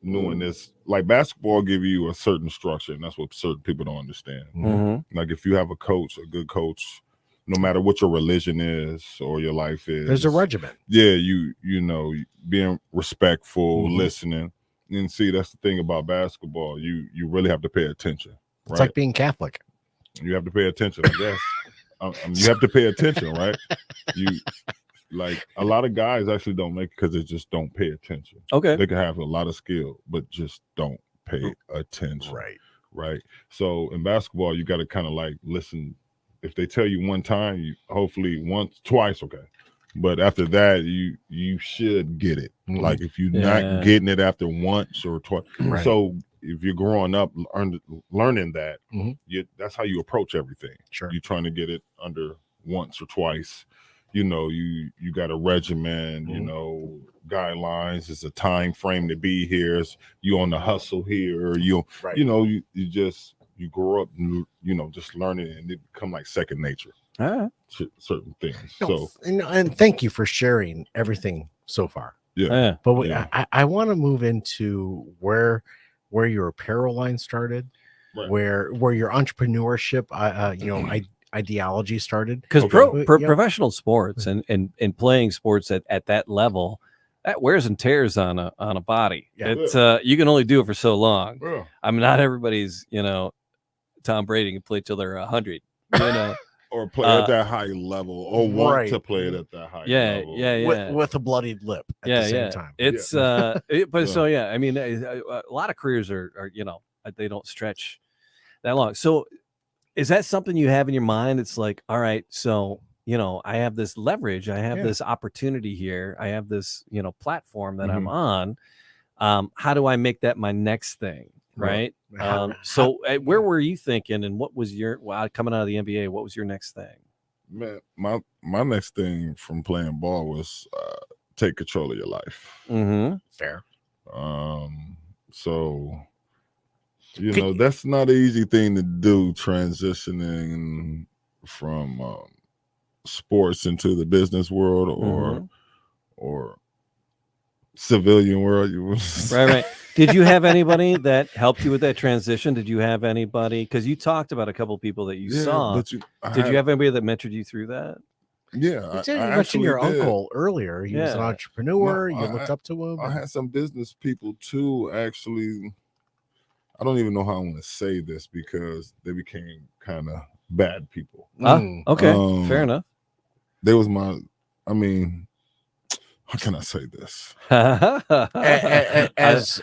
knowing this, like basketball give you a certain structure, and that's what certain people don't understand. Like if you have a good coach, no matter what your religion is or your life is, there's a regimen. Yeah, you being respectful, listening. And see, that's the thing about basketball. You really have to pay attention. Right? It's like being Catholic. You have to pay attention, I guess. You have to pay attention, right? Like a lot of guys actually don't make it because they just don't pay attention. Okay. They can have a lot of skill, but just don't pay attention. Right. So in basketball, you got to kind of like listen. If they tell you one time, you hopefully once, twice, okay. But after that, you should get it. Like if you're not getting it after once or twice. Right. So if you're growing up learning that, that's how you approach everything. Sure. You're trying to get it under once or twice. You got a regimen, guidelines. It's a time frame to be here. You on the hustle here. You grow up, just learning, and it become like second nature. Certain things. And thank you for sharing everything so far. Yeah. But I want to move into where your apparel line started, where your entrepreneurship, ideology started. Because professional sports and playing sports at that level, that wears and tears on a body. You can only do it for so long. Yeah. I mean, not everybody's Tom Brady can play till they're 100. Or play at that high level, or want to play it at that high level. Yeah. With a bloodied lip at the same time. It's so I mean, a lot of careers are they don't stretch that long. So is that something you have in your mind? It's like, all right, so I have this leverage, I have this opportunity here, I have this platform that I'm on. How do I make that my next thing? Right. So where were you thinking, and what was your coming out of the NBA? What was your next thing? Man, my next thing from playing ball was take control of your life. Fair. So that's not an easy thing to do, transitioning from sports into the business world or civilian world. Right. Did you have anybody that helped you with that transition? Did you have anybody? Because you talked about a couple people that you saw. Did you have anybody that mentored you through that? Yeah, you mentioned your uncle earlier. He was an entrepreneur. You looked up to him. I had some business people too. Actually, I don't even know how I want to say this because they became kind of bad people. Okay, fair enough. They was how can I say this? as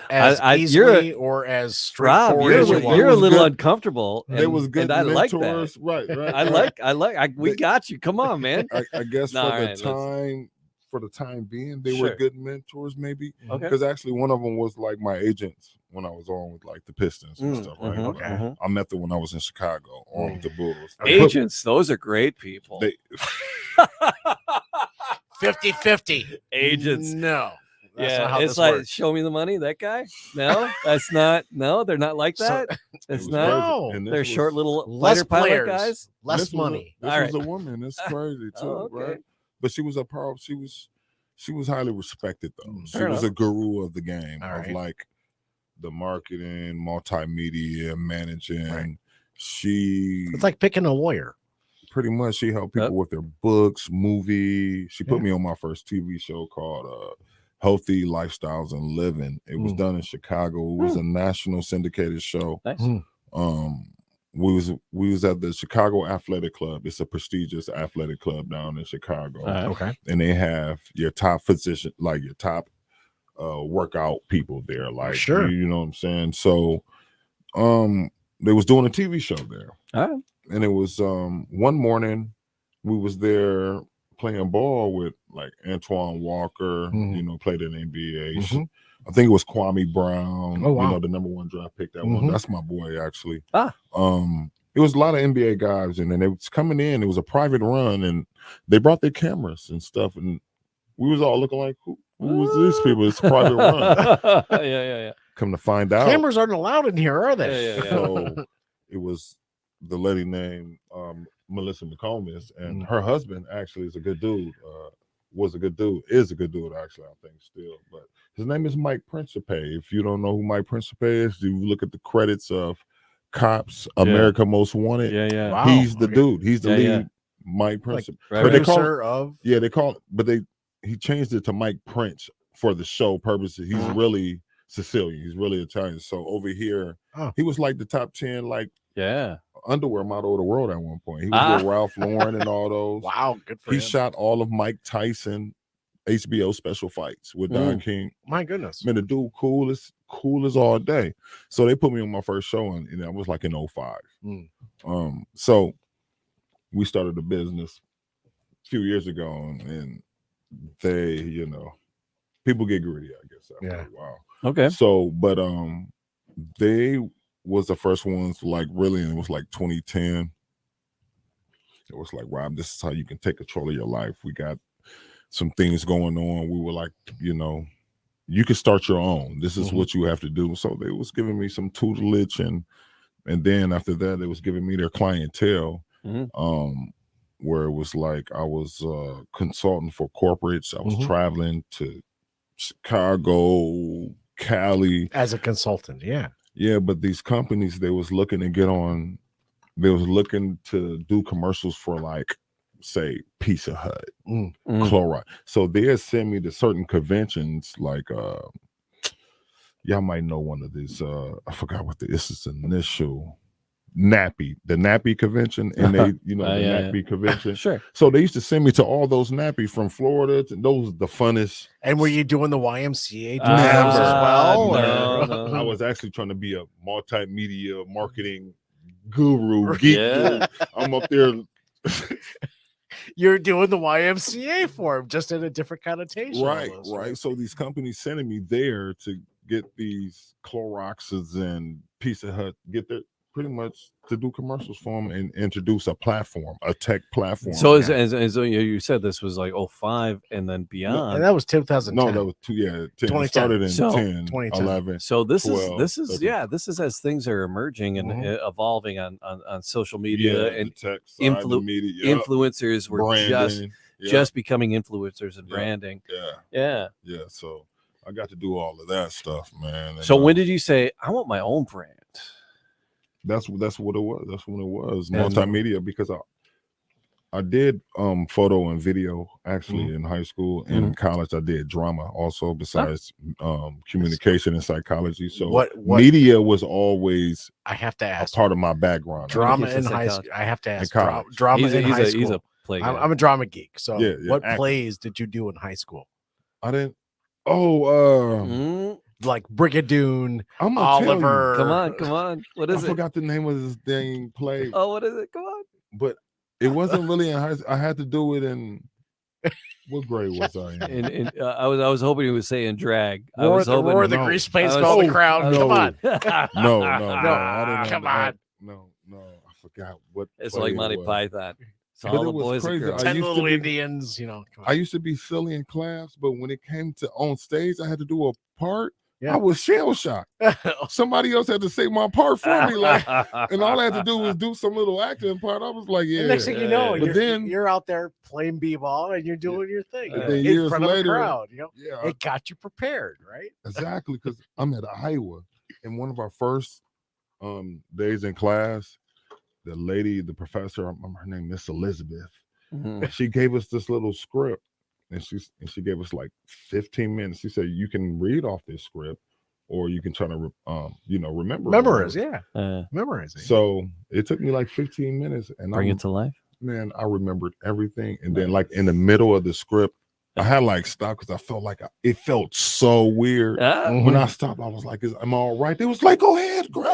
easily or as straightforward Rob, you're a little uncomfortable. There was good and I mentors, like that. Right. We got you. Come on, man. I guess for the time being, they were good mentors, maybe. Okay. Because actually, one of them was like my agents when I was on with like the Pistons and stuff. Right. I met them when I was in Chicago on with the Bulls. Agents, those are great people. 50-50 agents. No. It's like works. Show me the money. That guy? No, that's not. No, they're not like that. It's not. They're short little fighter pilot guys. Less money. This was a woman. It's crazy too, right? But she was a power. She She was highly respected though. She Fair was enough. a guru of the game All of right. like the marketing, multimedia, managing. Right. She It's like picking a lawyer. pretty much she helped people with their books, movie. She put me on my first TV show called Healthy Lifestyles and Living. It was done in Chicago. It was a national syndicated show. Nice. We was at the Chicago Athletic Club. It's a prestigious athletic club down in Chicago. Okay. And they have your top physician, like your top workout people there. Like Sure. you know what I'm saying? So they was doing a TV show there. And it was one morning we was there playing ball with like Antoine Walker, you know, played in the NBA. I think it was Kwame Brown, Oh, wow. you know, the #1 draft pick. That one. That's my boy, actually. It was a lot of NBA guys, and then they was coming in. It was a private run, and they brought their cameras and stuff, and we was all looking like, who was these people? It's a private run. Yeah. Come to find out, Cameras aren't allowed in here, are they? Yeah. So it was the lady named Melissa McComas, and her husband actually is a good dude. Was a good dude, is a good dude actually, I think still. But his name is Mike Principe. If you don't know who Mike Principe is, you look at the credits of Cops, America Most Wanted. Yeah. Wow. He's the dude. He's the lead. Like, Mike Principe. Right. They call producer of. Yeah, they call it, but he changed it to Mike Prince for the show purposes. He's really Sicilian. He's really Italian. So over here, he was like the top 10 like underwear model of the world at one point. He was with Ralph Lauren and all those. Wow, good for him. He shot all of Mike Tyson HBO special fights with Don King. My goodness. Man, the dude cool as all day. So they put me on my first show, and I was like in 05. So we started a business a few years ago, and they, you know, people get greedy, I guess, after a while. Okay. So, but they was the first ones like really, and it was like 2010. It was like, Rob, this is how you can take control of your life. We got some things going on. We were like, you know, you can start your own. This is what you have to do. So they was giving me some tutelage, and then after that, they was giving me their clientele. Where it was like I was consulting for corporates. I was traveling to Chicago, Cali as a consultant. Yeah, but these companies, they was looking to do commercials for like, say, Pizza Hut, Clorox. So they'd send me to certain conventions like y'all might know one of these. I forgot what this is initial. The Nappy convention, and they, you know, the Nappy convention. Sure. So they used to send me to all those Nappy from Florida. Those the funnest. And were you doing the YMCA as well? No. I was actually trying to be a multimedia marketing guru, geek. Dude. I'm up there. You're doing the YMCA for him, just in a different connotation. Right. So these companies sending me there to get these Cloroxes and Pizza Hut, get their pretty much to do commercials for them and introduce a platform, a tech platform. So as you said, this was like 05 and then beyond. And that was 2010. No, that was 10. It started in 10, 11. So this 12, is 13. This is as things are emerging and evolving on social media and tech side, the media, influencers were branding, just becoming influencers and branding. Yeah. So I got to do all of that stuff, man. And, so when did you say I want my own brand? That's what it was. That's when it was multimedia, because I did photo and video actually in high school and in college. I did drama also besides communication and psychology. So what media was always I have to ask a part of my background. Drama in high school. I have to ask drama in high school. He's a play. I'm a drama geek. So what acting. plays did you do in high school? I didn't. Like Brigadoon, I'm Oliver. Come on. What is it? I forgot the name of this dang play. Oh, what is it? Come on. But it wasn't really in high school. I had to do it in what grade was I in? I was hoping he would say in drag. I Roar was hoping the grease paint, smell the crowd. Come on. No. I didn't Come on. No. I forgot what. It's like Monty Python. So but all it the was boys crazy. and girls. 10 little Indians, you know. I used to be silly in class, but when it came to on stage, I had to do a part. Yeah. I was shell shocked. Somebody else had to say my part for me, like, and all I had to do was do some little acting part. I was like, yeah. And next thing you know, but you're out there playing b-ball and you're doing your thing. But then in years front later, of a crowd. yeah, it got you prepared, right? Exactly, because I'm at Iowa, and one of our first days in class, the professor, I remember her name, Miss Elizabeth. Mm-hmm. She gave us this little script, and she gave us like 15 minutes. She said, you can read off this script, or you can try to memorize Memorizing. So it took me like 15 minutes, and bring it to life. Man, I remembered everything. And then like in the middle of the script, I had like stopped because I felt like it felt so weird. When I stopped, I was like, "Am I all right?" They was like, "Go ahead, Greg.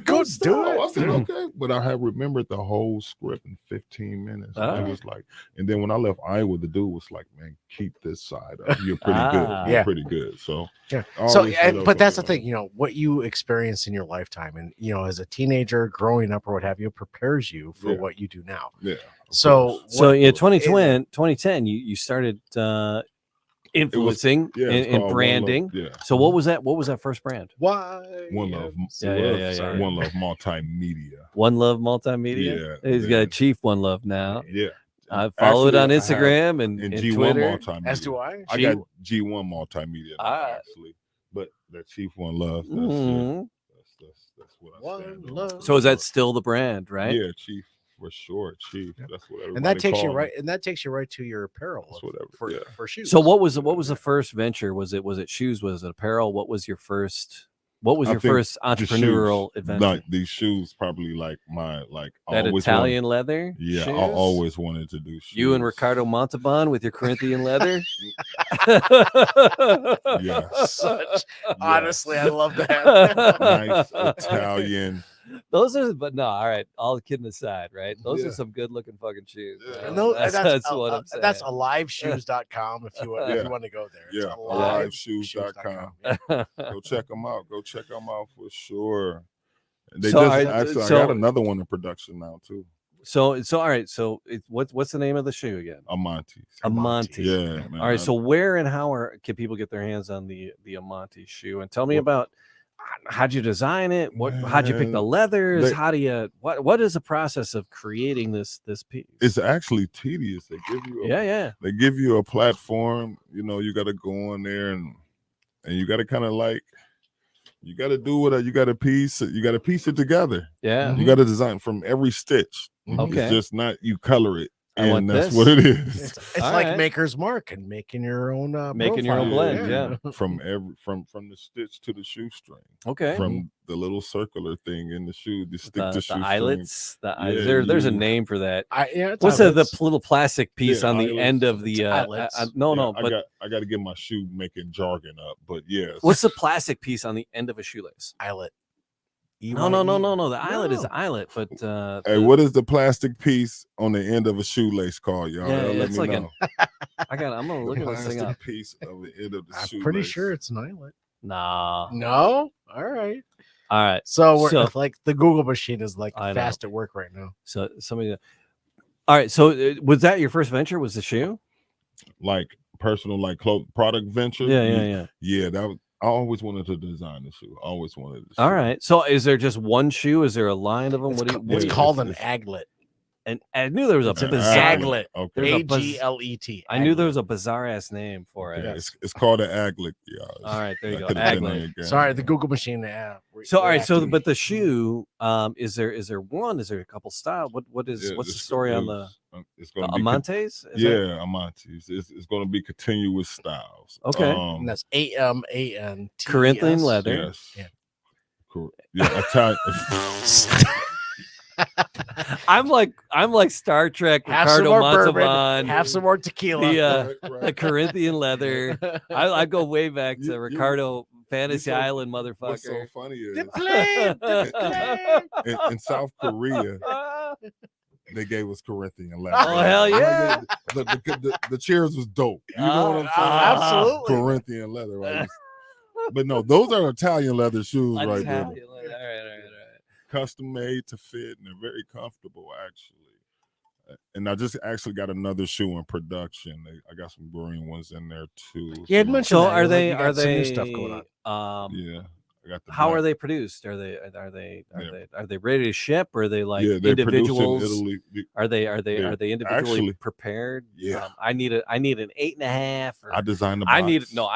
Go do it." I said, "Okay," but I had remembered the whole script in 15 minutes. It was like, and then when I left Iowa, the dude was like, "Man, keep this side up. You're pretty good. You're pretty good." So yeah. But that's the thing, what you experience in your lifetime, and as a teenager growing up or what have you, prepares you for what you do now. Yeah. So 2010, you started influencing and branding. So what was that? What was that first brand? Why? One Love. Yeah. One Love Multimedia. One Love Multimedia. Yeah. He's got Chief One Love now. Yeah. I follow it on Instagram and G1 Twitter. Multimedia. As do I. I got G1 Multimedia actually, but that Chief One Love. That's what I stand on. So is that still the brand, right? Yeah, Chief. For sure, Chief. That's what everybody and that takes you called right, me. and that takes you right to your apparel. That's whatever. For shoes. So what was the first venture? Was it shoes? Was it apparel? What was your first? What was your first entrepreneurial adventure? Like these shoes, probably like that Italian leather. Yeah, shoes? I always wanted to do shoes. You and Ricardo Montalban with your Corinthian leather. Yes. Honestly, I love that. Nice Italian. Those are, but no, all right. All kidding aside, right? Those are some good looking fucking shoes. Yeah. And that's what I'm saying. That's aliveshoes.com if you want to go there. Yeah, aliveshoes.com. Go check them out. Go check them out for sure. They I got another one in production now too. So all right. So what's the name of the shoe again? Amante. Yeah, man. All right. So where and how can people get their hands on the Amante shoe? And tell me about how'd you design it? How'd you pick the leathers? What is the process of creating this piece? It's actually tedious. They give you They give you a platform. You got to go on there and you got to kind of like. You got to do it. You got to piece it together. Yeah. You got to design from every stitch. Okay. It's just not you color it. And that's what it is. It's like Maker's Mark and making your own your own blend. Yeah. From the stitch to the shoestring. Okay. From the little circular thing in the shoe, the shoestring. Eyelets. There's a name for that. What's the little plastic piece on the end of the I got to get my shoe making jargon up, but yes. What's the plastic piece on the end of a shoelace? Eyelet. No. The eyelet is eyelet, but hey, what is the plastic piece on the end of a shoelace called, y'all? Yeah, let it's me like know. I'm gonna look at this thing up. Piece of the end of the shoelace. I'm pretty sure it's an eyelet. Nah. No. All right. So we're like the Google machine is like fast at work right now. So all right. So was that your first venture? Was the shoe? Like personal, like product venture? Yeah. Yeah, that was. I always wanted to design a shoe. I always wanted to. All right. So is there just one shoe? Is there a line of them? It's called an aglet. And I knew there was a aglet. Okay. AGLET. I knew there was a bizarre ass name for it. Yeah, it's called an aglet. Yeah. All right, there you go. Aglet. Sorry, the Google machine. So all right, so but the shoe, is there one? Is there a couple styles? What's the story on the Amantes? Amantes. It's going to be continuous styles. Okay. And that's AMANT. Corinthian leather. Yes. Yeah. Italian. I'm like Star Trek. Ricardo Montalban. Have some more tequila. The Corinthian leather. I go way back to Ricardo Fantasy Island, motherfucker. What's so funny is The in South Korea, they gave us Corinthian leather. Oh hell yeah! The chairs was dope. You know what I'm saying? Absolutely. Corinthian leather, right? But no, those are Italian leather shoes right there. All right. Custom made to fit, and they're very comfortable actually. and I just actually got another shoe in production. I got some green ones in there too. Yeah, so are they new stuff going on? Yeah. I got the how black. are they produced? Are they ready to ship? Or are they like they're individuals? produced in Italy. Are they individually actually prepared? Yeah. I need an 8.5. I designed the box. I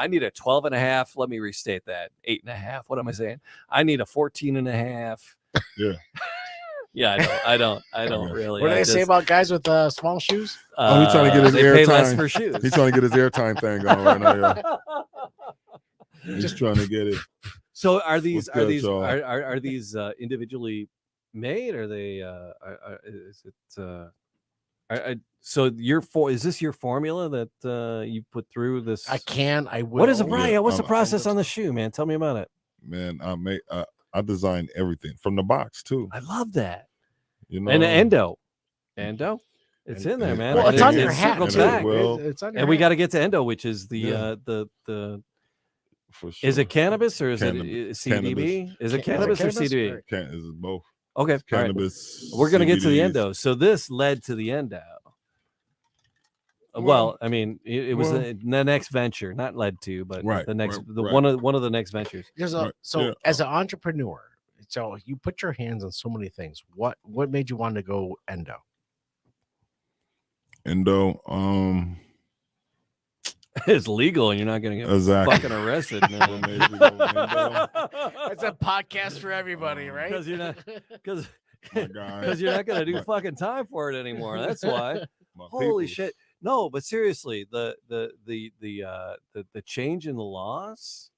need a 12.5. Let me restate that. 8.5. What am I saying? I need a 14.5. Yeah. Yeah, I don't really. What do they say about guys with small shoes? He's trying to get his they pay airtime. less for shoes. He's trying to get his airtime thing going right now. Yeah. He's trying to get it. So are these individually made? Are they? Is it? So is this your formula that you put through this? I will. What is it, Brian? What's the process on the shoe, man? Tell me about it. Man, I designed everything from the box too. I love that. You know, and the endo, it's in there, man. Well, it's on your hat. Circled back. It's on your and we hat. got to get to endo, which is the For sure. Is it cannabis or is it Cannabis. CBD? Is it cannabis or CBD? It's both. Okay, It's cannabis. We're gonna get to the CBDs. endo. So this led to the endo. Well, I mean, it was the next venture, not led to, but the next, one of the next ventures. As an entrepreneur, so you put your hands on so many things. What made you want to go endo? Endo, it's legal, and you're not going to get fucking arrested. It's a podcast for everybody, right? Because you're not going to do fucking time for it anymore. That's why. Holy shit! No, but seriously, the change in the laws.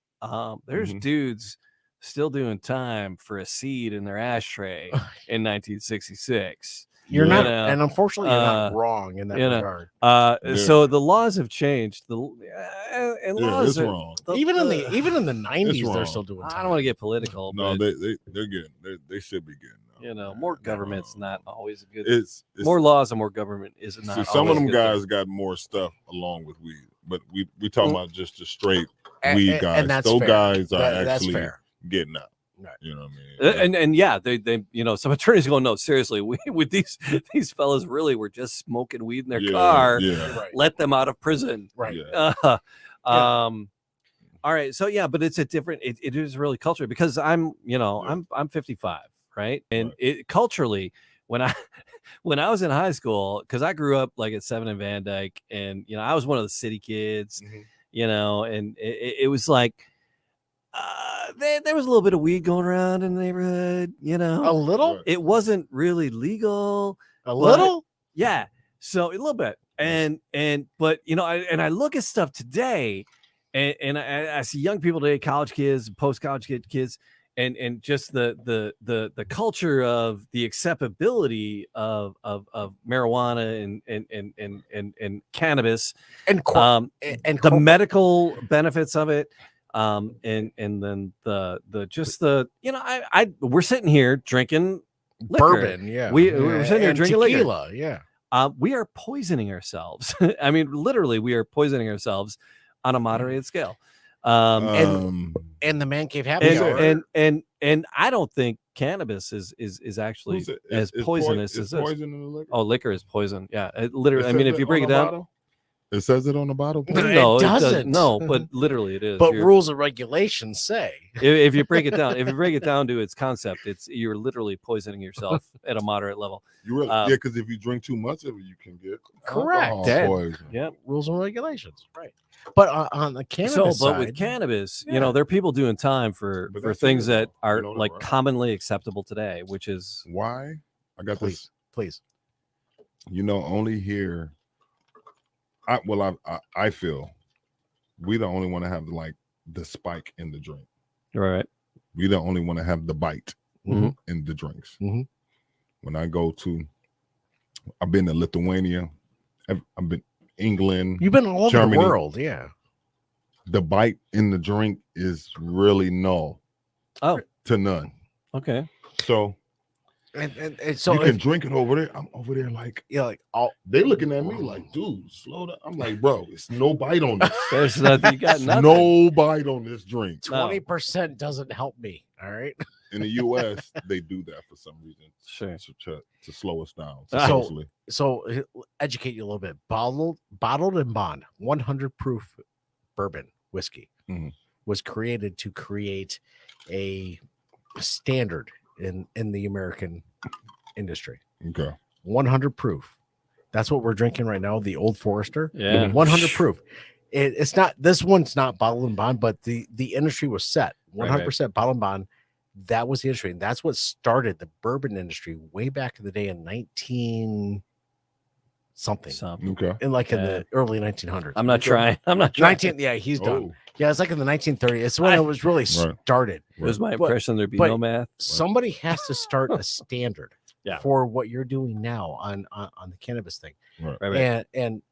There's dudes still doing time for a seed in their ashtray in 1966. You're not, and unfortunately, you're not wrong in that regard. So the laws have changed. Laws it's wrong. Even in the 90s, they're still doing. I don't want to get political. No, but, they're getting. They should be getting. More government's not always a good. It's more laws and more government is not. Some of them guys got more stuff along with weed, but we talking about just the straight weed guys. And those fair. guys are that's actually fair. getting out. Right. You know what I mean? And yeah, they some attorneys go, no, seriously, with these fellas really were just smoking weed in their car. Yeah. Right. Let them out of prison. Right. Yeah. All right. So yeah, but it's a different. It is really cultural because I'm 55, right? And it culturally when I was in high school, because I grew up like at 7 in Van Dyke, and I was one of the city kids, and it was like. There was a little bit of weed going around in the neighborhood, A little? It wasn't really legal. A little? Yeah. So a little bit. But I look at stuff today and I see young people today, college kids, post-college kids, and just the culture of the acceptability of marijuana and cannabis and the medical benefits of it. And then we're sitting here drinking liquor. Bourbon, yeah. We're sitting here drinking tequila, liquor. yeah. We are poisoning ourselves. I mean, literally, we are poisoning ourselves on a moderated scale. And the man cave happy hour. And I don't think cannabis is actually as poisonous as this. Poison in the liquor? Oh, liquor is poison. Yeah, it literally. I mean, if you break it down. Bottle? It says it on the bottle. No, it doesn't. No, but literally it is. But rules and regulations say if you break it down, to its concept, you're literally poisoning yourself at a moderate level. You really, because if you drink too much of it, you can get correct. Poison. Yeah, rules and regulations, right? But on the cannabis side, with cannabis, there are people doing time for things that are like commonly acceptable today, which is why I got this. Please, only here. I feel we the only want to have like the spike in the drink. Right. We the only want to have the bite in the drinks. Mm-hmm. When I go I've been to Lithuania, I've been England. You've been all over Germany. the world, yeah. The bite in the drink is really null. Oh, to none. Okay. So. And so you can drink it over there. I'm over there like they looking at me like, dude, slow down. I'm like, bro, it's no bite on this. There's nothing. You got nothing. No bite on this drink. 20% doesn't help me. All right. in the U.S. they do that for some reason. Sure. To slow us down. So educate you a little bit. Bottled and bond 100 proof bourbon whiskey was created to create a standard in the American industry. Okay. 100 proof. That's what we're drinking right now. The Old Forester. Yeah. 100 proof. It's not, this one's not bottled and bond, but the industry was set 100% bottled and bond. That was the industry. And that's what started the bourbon industry way back in the day in 19 something. Okay. In the early 1900s. I'm not trying. 19. Yeah, he's done. Yeah, it's like in the 1930s. It's when it was really started. It was my impression there'd be no math. Somebody has to start a standard for what you're doing now on the cannabis thing. Right. And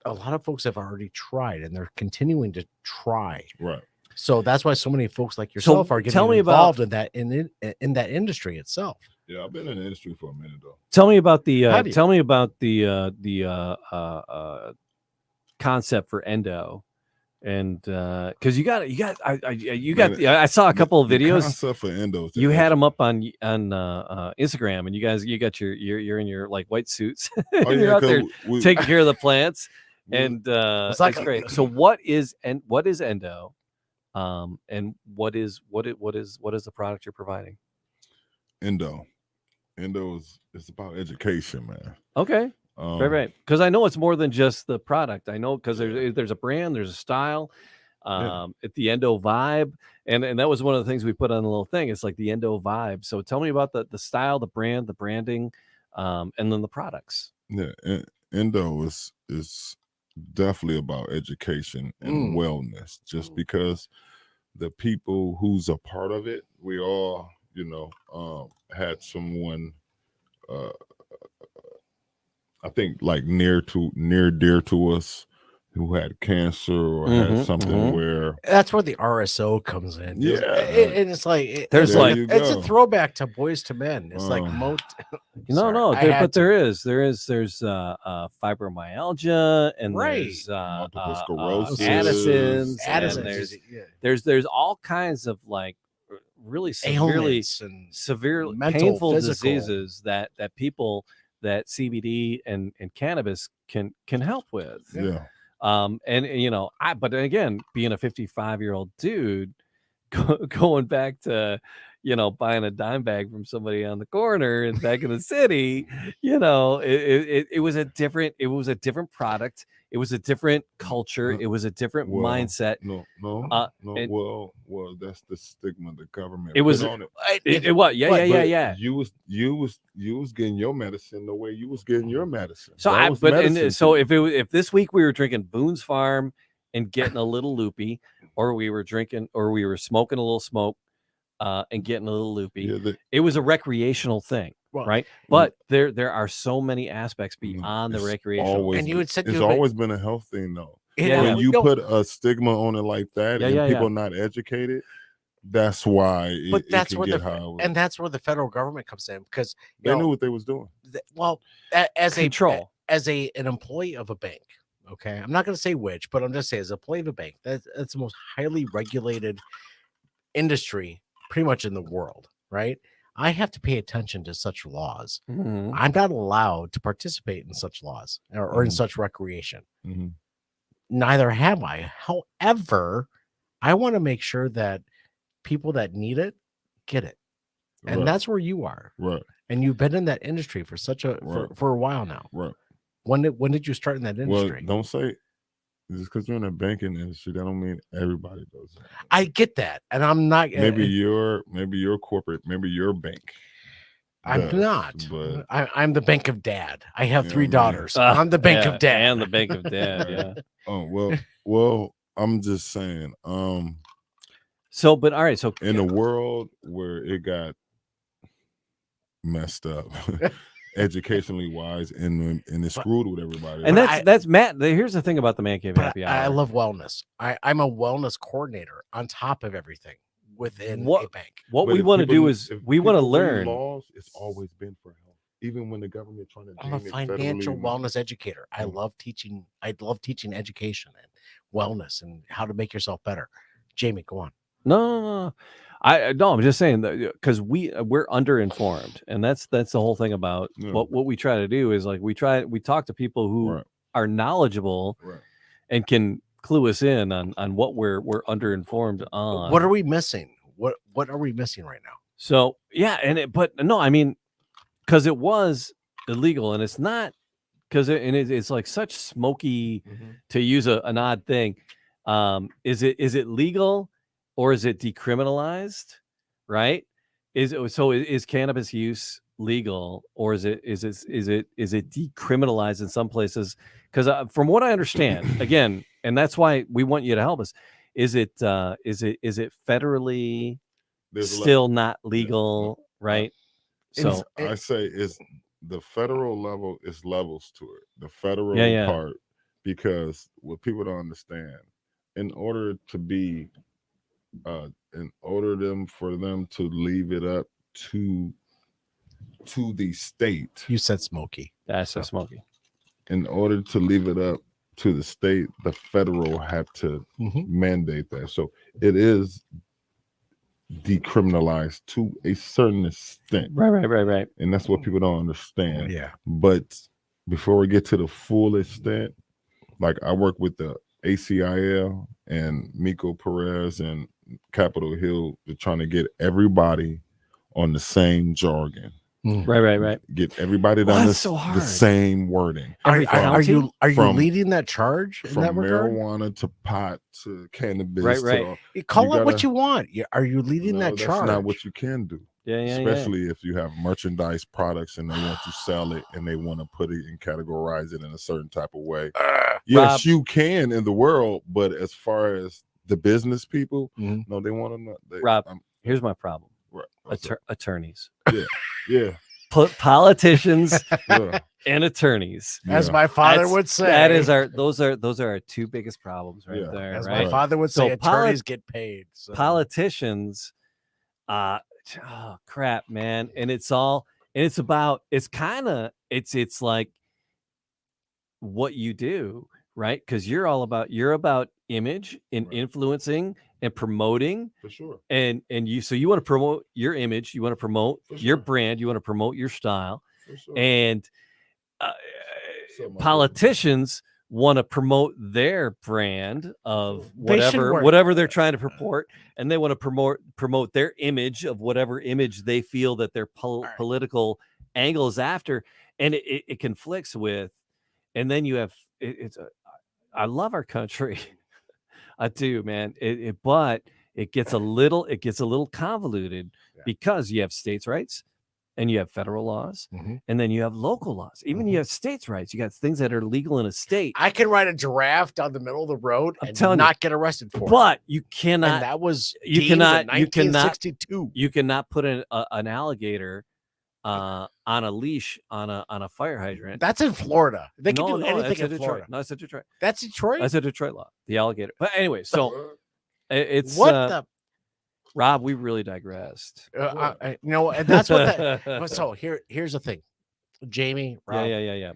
a lot of folks have already tried, and they're continuing to try. Right. So that's why so many folks like yourself are getting involved in that in that industry itself. Yeah, I've been in the industry for a minute though. Tell me about the concept for Endo, and because I saw a couple of videos. The concept for Endo. You had them up on Instagram, and you got you're in your like white suits. You're out there taking care of the plants, and that's great. So what is Endo? And what is the product you're providing? Endo is about education, man. Okay. Right. Because I know it's more than just the product. I know because there's a brand, there's a style. At the ENDO Vibe, and that was one of the things we put on the little thing. It's like the ENDO Vibe. So tell me about the style, the brand, the branding, and then the products. Yeah, ENDO is definitely about education and wellness. Just because the people who's a part of it, we all, had someone, I think like near dear to us, who had cancer or had something where that's where the RSO comes in. Yeah, and it's like it's a throwback to Boys to Men. It's like but there's fibromyalgia and there's multiple sclerosis, Addison's, there's all kinds of like really severe painful diseases that people that CBD and cannabis can help with. Yeah. But again, being a 55-year-old dude, going back to, buying a dime bag from somebody on the corner and back in the city, it was a different product. It was a different culture. It was a different mindset. Well, that's the stigma the government put on it. It was, yeah. You was getting your medicine the way you was getting your medicine. So if this week we were drinking Boone's Farm and getting a little loopy, or we were smoking a little smoke and getting a little loopy, it was a recreational thing. Right, but there are so many aspects beyond the recreational. And you had said it's always been a health thing, though. When you put a stigma on it like that, and people are not educated, that's why it can get high. And that's where the federal government comes in, because they knew what they was doing. As control, as an employee of a bank. Okay, I'm not going to say which, but I'm just saying as an employee of a bank, that's the most highly regulated industry pretty much in the world, right? I have to pay attention to such laws. I'm not allowed to participate in such laws or in such recreation. Neither have I. However, I want to make sure that people that need it get it. And that's where you are. Right. And you've been in that industry for for a while now. Right. When did you start in that industry? Well, don't say just because you're in the banking industry, that don't mean everybody does it. I get that, and I'm not. Maybe you're corporate, maybe your bank. I'm not. But I'm the bank of dad. I have 3 daughters. I'm the bank of dad. And the bank of dad. Yeah. Oh well. I'm just saying. So, but all right. So in a world where it got messed up. Educationally wise, and it's screwed with everybody. And that's Matt. Here's the thing about the Man Cave Happy Hour. I love wellness. I'm a wellness coordinator on top of everything within a bank. What we want to do is we want to learn. Laws, it's always been for health. Even when the government trying to. I'm a financial wellness educator. I love teaching. I love teaching education and wellness and how to make yourself better. Jamie, go on. No. No, I'm just saying that because we're underinformed, and that's the whole thing about what we try to do is like we talk to people who are knowledgeable and can clue us in on what we're underinformed on. What are we missing? What are we missing right now? So but no, I mean, because it was illegal, and it's not it's like such smoky to use an odd thing. Is it legal or is it decriminalized? Right? Is cannabis use legal or is it decriminalized in some places? Because from what I understand, again, and that's why we want you to help us. Is it federally still not legal? Right? So I say is the federal level is levels to it. The federal part, because what people don't understand, in order to be, for them to leave it up to the state. You said smoky. That's so smoky. In order to leave it up to the state, the federal had to mandate that. So it is decriminalized to a certain extent. Right. And that's what people don't understand. Yeah. But before we get to the full extent, like I work with the ACIL and Miko Perez and Capitol Hill, they're trying to get everybody on the same jargon. Right. Get everybody down the same wording. Are you leading that charge in from that regard? marijuana to pot to cannabis? Right. Call it what you want. Are you leading that charge? That's not what you can do. Especially if you have merchandise products and they want to sell it and they want to put it and categorize it in a certain type of way. Yes, Rob, you can in the world, but as far as the business people, no, they want to know. Rob, here's my problem. Attorneys. Yeah. Politicians and attorneys. As my father would say. Those are our two biggest problems right there. As my father would say, attorneys get paid. So. Politicians, crap, man. And it's like what you do, right? Because you're about image and influencing and promoting, for sure, and you want to promote your image, you want to promote your brand, you want to promote your style, and politicians want to promote their brand of whatever they're trying to purport, and they want to promote their image of whatever image they feel that their political angle is after, and it conflicts with, and then you have I love our country. I do, man. But it gets a little convoluted because you have states' rights and you have federal laws and then you have local laws. Even you have states' rights. You got things that are legal in a state. I can ride a giraffe down the middle of the road and not get arrested for it. But you cannot. And that was you cannot 1962. You cannot put an alligator on a leash on a fire hydrant. That's in Florida. They can do anything in Florida. No, it's a Detroit. That's Detroit? That's a Detroit law. The alligator. But anyway, so it's Rob, we really digressed. And that's what so here's the thing. Jamie, Rob, yeah.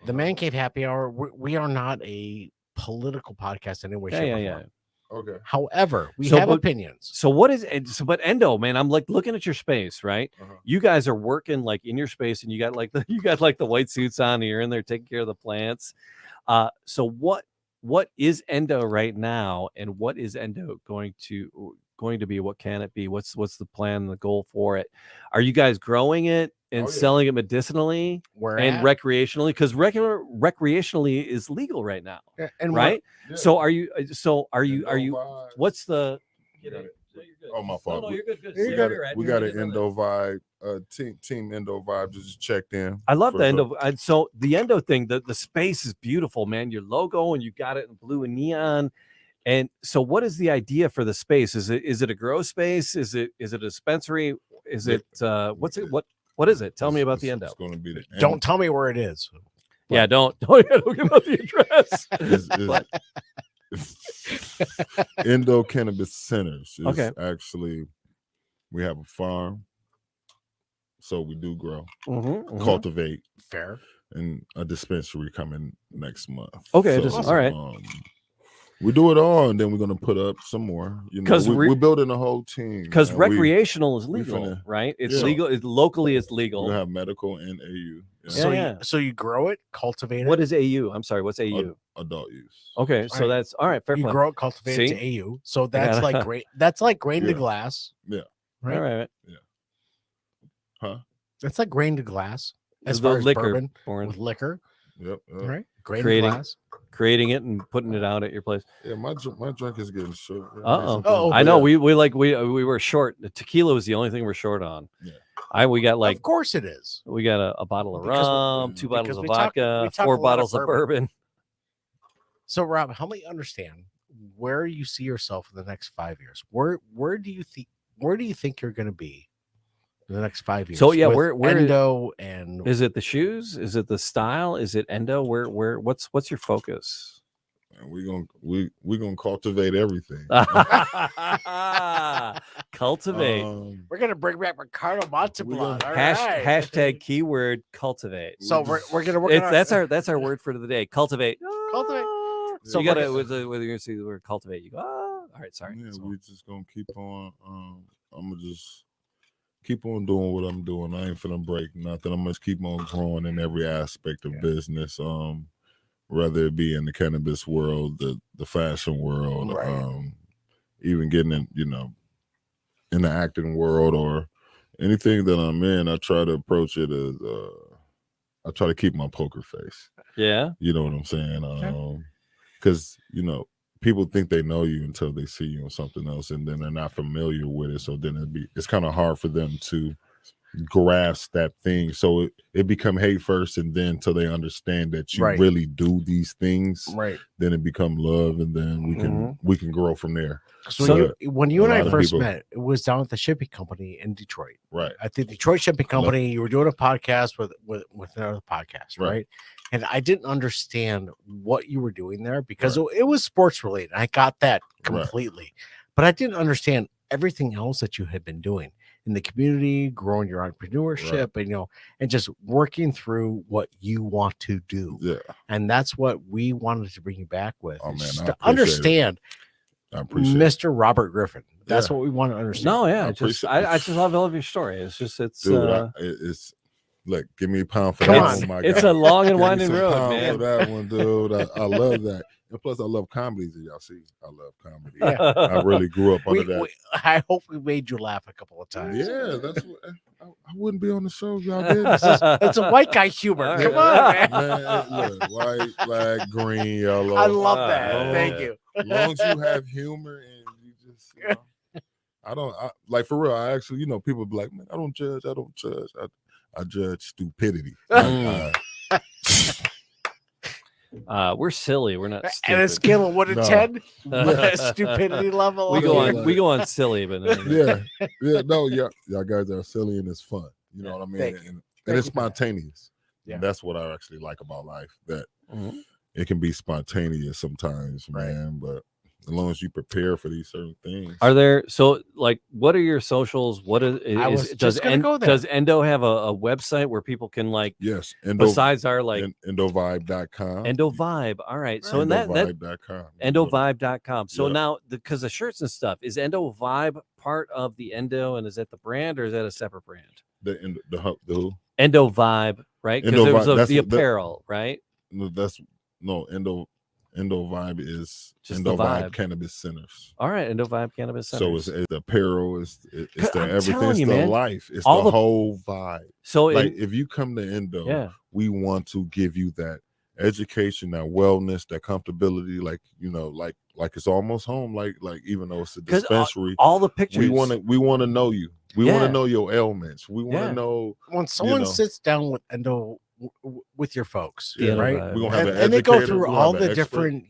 The Man Cave Happy Hour, we are not a political podcast in any way, shape, or form. Okay. However, we have opinions. So what is it? But Endo, man, I'm like looking at your space, right? You guys are working like in your space, and you got like the white suits on, and you're in there taking care of the plants. So what is Endo right now, and what is Endo going to be? What can it be? What's the plan, the goal for it? Are you guys growing it and selling it medicinally recreationally? Because recreationally is legal right now, right? So are you? What's the? Oh, my fault. No, you're good. We got an Endo Vibe team. Endo Vibes just checked in. I love the Endo. So the Endo thing, the space is beautiful, man. Your logo, and you got it in blue and neon. And so, what is the idea for the space? Is it a grow space? Is it a dispensary? Is it what's it? What is it? Tell me about the Endo. It's going to be the Endo. Don't tell me where it is. Yeah, don't give out the address. Endo Cannabis Centers. Actually, we have a farm, so we do grow, cultivate, fair, and a dispensary coming next month. Okay, all right. We do it all, and then we're gonna put up some more. You know, we're building a whole team. Because recreational is legal, right? It's legal. Locally, it's legal. We have medical and AU. So you grow it, cultivate it. What is AU? I'm sorry. What's AU? Adult use. Okay, so that's all right. Fair you point. grow it, cultivate it to AU. So that's like great. That's like grain to glass. Yeah. Right. All right. Yeah. Huh? That's like grain to glass. As the far as liquor bourbon born. with liquor. Yep. Right. Grain to glass. Creating it and putting it out at your place. Yeah, my drink is getting short. Oh, I know. We were short. The tequila was the only thing we're short on. Yeah. We got like, of course it is. We got a bottle of rum, 2 bottles of vodka, 4 bottles of bourbon. So Rob, help me understand where you see yourself in the next 5 years. Where do you think you're going to be in the next 5 years? So yeah, where Endo and is it the shoes? Is it the style? Is it Endo? What's your focus? And we're gonna cultivate everything. Cultivate. We're gonna bring back Ricardo Montalban. Hashtag keyword cultivate. So we're gonna work. That's our word for the day. Cultivate. Cultivate. So you gotta whether you're gonna see the word cultivate, you go. All right, sorry. Yeah, we're just gonna keep on. I'm gonna just keep on doing what I'm doing. I ain't finna break nothing. I'm gonna keep on growing in every aspect of business. Whether it be in the cannabis world, the fashion world, even getting in, in the acting world or anything that I'm in, I try to approach it as I try to keep my poker face. Yeah. You know what I'm saying? Because, people think they know you until they see you on something else, and then they're not familiar with it. So then it's kind of hard for them to grasp that thing. So it become hate first, and then till they understand that you really do these things, then it become love, and then we can grow from there. So when you and I first met, it was down at the shipping company in Detroit. Right. At the Detroit shipping company, you were doing a podcast with another podcast, right? And I didn't understand what you were doing there because it was sports related. I got that completely. But I didn't understand everything else that you had been doing in the community, growing your entrepreneurship, and just working through what you want to do. Yeah. And that's what we wanted to bring you back with. Oh, man, to understand Mr. Robert Griffin. That's what we want to understand. No, yeah. I just love your story. It's just it's look, give me a pound for Come that. on. Oh my it's God. a long and winding road, man. For that one, dude. I love that. And plus, I love comedies. As y'all see, I love comedy. Yeah. I really grew up under that. I hope we made you laugh a couple of times. Yeah, that's what I wouldn't be on the show if y'all did. It's a white guy humor. Come on, man. Look, white, black, green, yellow. I love that. Thank you. As long as you have humor and you just, I like for real. I actually, people be like, man, I don't judge. I judge stupidity. We're silly. We're not stupid. And a scale of 1 to 10, stupidity level. We go on silly, but y'all guys are silly and it's fun. You know what I mean? And it's spontaneous. Yeah. And that's what I actually like about life. That it can be spontaneous sometimes, man. But as long as you prepare for these certain things. Are there what are your socials? What does Endo have a website where people can yes, besides our ENDOVibe.com. Endo Vibe. All right. So in that ENDOVibe.com. So now because the shirts and stuff, is Endo Vibe part of the Endo, and is that the brand or is that a separate brand? The who? Endo Vibe, right? Because there was the apparel, right? No, Endo Vibe is just Endo Vibe Cannabis Centers. All right, Endo Vibe Cannabis Centers. So it's the apparel, it's the everything, it's the life, it's the whole vibe. So if you come to Endo, we want to give you that education, that wellness, that comfortability, like it's almost home, like even though it's a dispensary. All the pictures we want to know you. We want to know your ailments. We want to know when someone sits down with Endo. With your folks, right? We're gonna have and they go through all the different,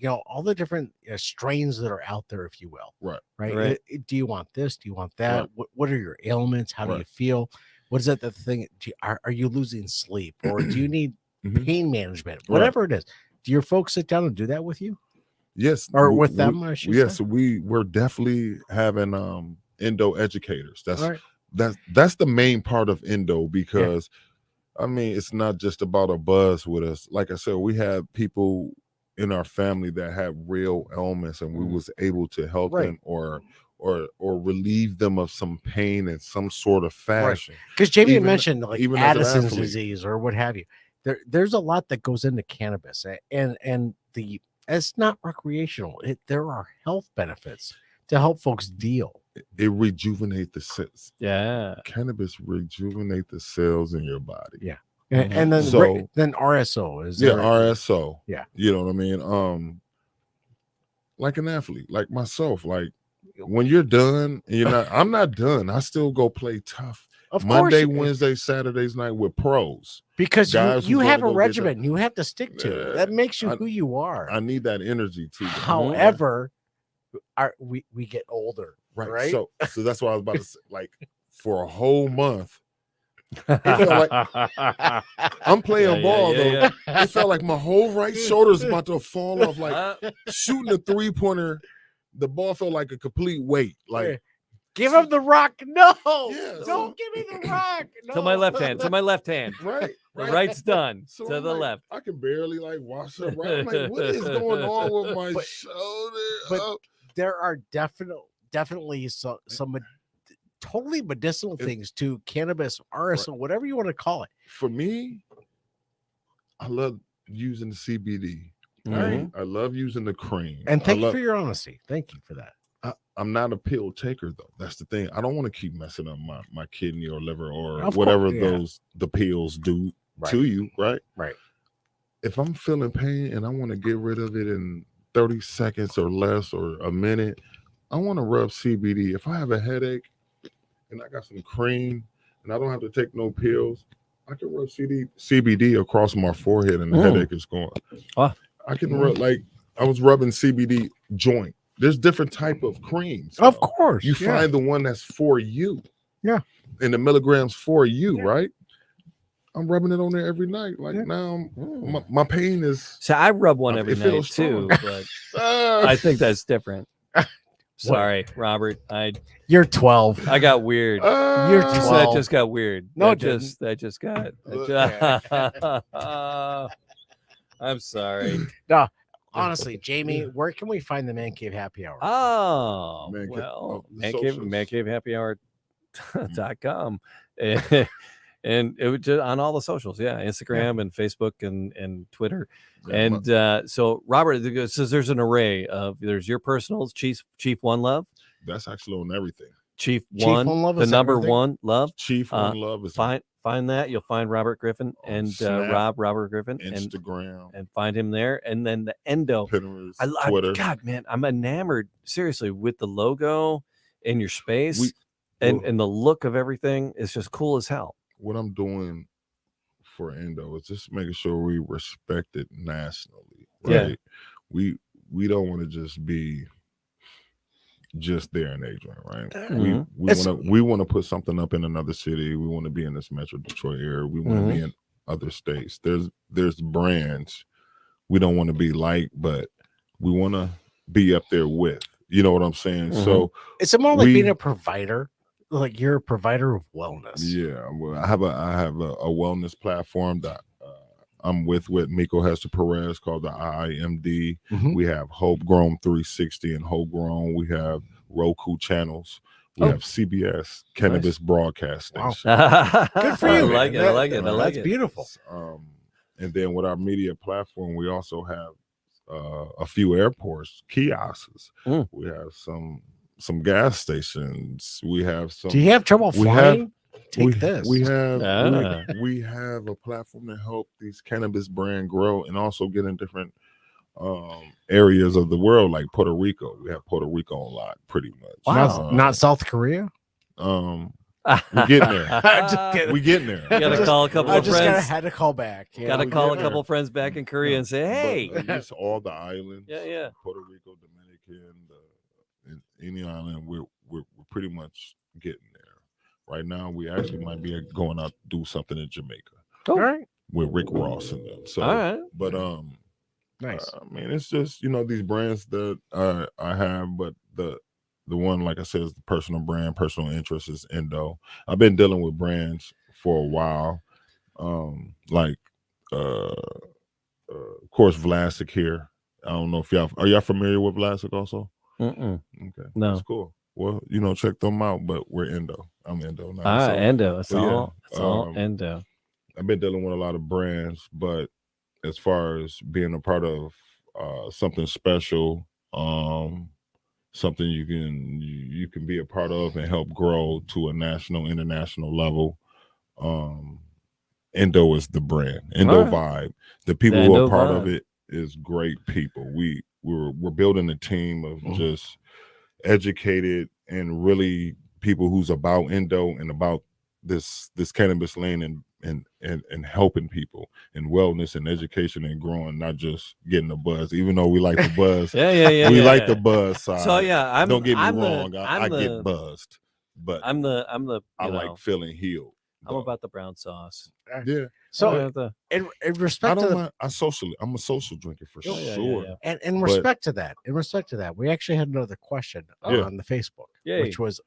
strains that are out there, if you will. Right. Do you want this? Do you want that? What are your ailments? How do you feel? What is that the thing? Are you losing sleep, or do you need pain management? Whatever it is, do your folks sit down and do that with you? Yes, or with them? I should say. Yes, we're definitely having Endo educators. That's the main part of Endo because. I mean, it's not just about a buzz with us. Like I said, we have people in our family that had real ailments, and we was able to help them or relieve them of some pain in some sort of fashion. Because Jamie mentioned like Addison's disease or what have you. There's a lot that goes into cannabis, and it's not recreational. There are health benefits to help folks deal. It rejuvenates the cells. Yeah, cannabis rejuvenate the cells in your body. Yeah, and then RSO is RSO. Yeah, you know what I mean. Like an athlete, like myself, like when you're done, I'm not done. I still go play tough. Of Monday, course, Wednesday, Saturdays night with pros because you have a regimen you have to stick to. That makes you who you are. I need that energy too. However, we get older, right? So that's what I was about to say. Like for a whole month, it felt like I'm playing ball though. Yeah. It felt like my whole right shoulder is about to fall off. Like shooting a 3-pointer, the ball felt like a complete weight. Like. Give him the rock. No, don't give me the rock. No. To my left hand. Right. The right's done. So to the left. I can barely like wash up. Right. I'm like, what is going on with my shoulder? But there are definitely some totally medicinal things to cannabis, RSO, whatever you want to call it. For me, I love using the CBD. Mm-hmm. I love using the cream. And thank you for your honesty. Thank you for that. I'm not a pill taker though. That's the thing. I don't want to keep messing up my kidney or liver or whatever the pills do to you, right? Right. If I'm feeling pain and I want to get rid of it in 30 seconds or less or a minute, I want to rub CBD. If I have a headache and I got some cream and I don't have to take no pills, I can rub CBD across my forehead and the headache is gone. I can rub, like I was rubbing CBD joint. There's different type of creams. Of course. You find the one that's for you. Yeah. And the milligrams for you, right? I'm rubbing it on there every night. Like now my pain is. So I rub one every night too, but I think that's different. Sorry, Robert. You're 12. I got weird. You're 12. That just got weird. No, that just got. I'm sorry. No. Honestly, Jamie, where can we find the Man Cave Happy Hour? Oh, mancavehappyhour.com. And it was just on all the socials, Instagram and Facebook and Twitter. And so Robert says there's an array of there's your personals, Chief One Love. That's actually on everything. Chief One Love, the number everything? One Love. Chief One Love is find that. You'll find Robert Griffin and Robert Griffin Instagram and find him there. And then the Endo. Pinterest, Twitter. God, man, I'm enamored seriously with the logo and your space and the look of everything is just cool as hell. What I'm doing for Endo is just making sure we respect it nationally. Right? Yeah. We don't want to just be just there in Adrian, right? Mm-hmm. We want to put something up in another city. We want to be in this Metro Detroit area. We want to be in other states. There's brands we don't want to be like, but we want to be up there with. You know what I'm saying? Mm-hmm. So it's more like being a provider. Like you're a provider of wellness. Yeah, well, I have a wellness platform that I'm with Miko Hester Perez called the IIMD. Mm-hmm. We have Homegrown 360 and Homegrown. We have Roku channels. We have CBS Cannabis Broadcast Station. Wow. Good for you. I like it. That's beautiful. And then with our media platform, we also have a few airports, kiosks. We have some gas stations. We have some. Do you have trouble flying? We have a platform to help these cannabis brand grow and also get in different areas of the world, like Puerto Rico. We have Puerto Rico on lock, pretty much. Wow. Not South Korea. We're getting there. We getting there. You gotta call a couple of friends. Had to call back. Yeah, gotta call a couple of friends back in Korea and say, "Hey, it's all the islands. Yeah. Puerto Rico, Dominican, any island. We're pretty much getting there. Right now, we actually might be going out to do something in Jamaica. All right. With Rick Ross and them. So, all right. But nice. I mean, it's just these brands that I have, but the one, like I said, is the personal brand, personal interest is Endo. I've been dealing with brands for a while, of course, Vlasic here. I don't know if y'all familiar with Vlasic also? Mm-mm. Okay, No. that's cool. Well, check them out. But we're Endo. I'm Endo now. Endo. It's all Endo. I've been dealing with a lot of brands, but as far as being a part of something special, something you can be a part of and help grow to a national, international level. Endo is the brand. Endo Vibe. The people who are part of it is great people. We're building a team of just educated and really people who's about endo and about this cannabis lane and helping people in wellness and education and growing, not just getting the buzz. Even though we like the buzz, we like the buzz side. So yeah, don't get me wrong, I get buzzed, but I like feeling healed. I'm about the brown sauce. Yeah. So in respect to I'm a social drinker for sure. Yeah. And in respect to that, we actually had another question on the Facebook, which was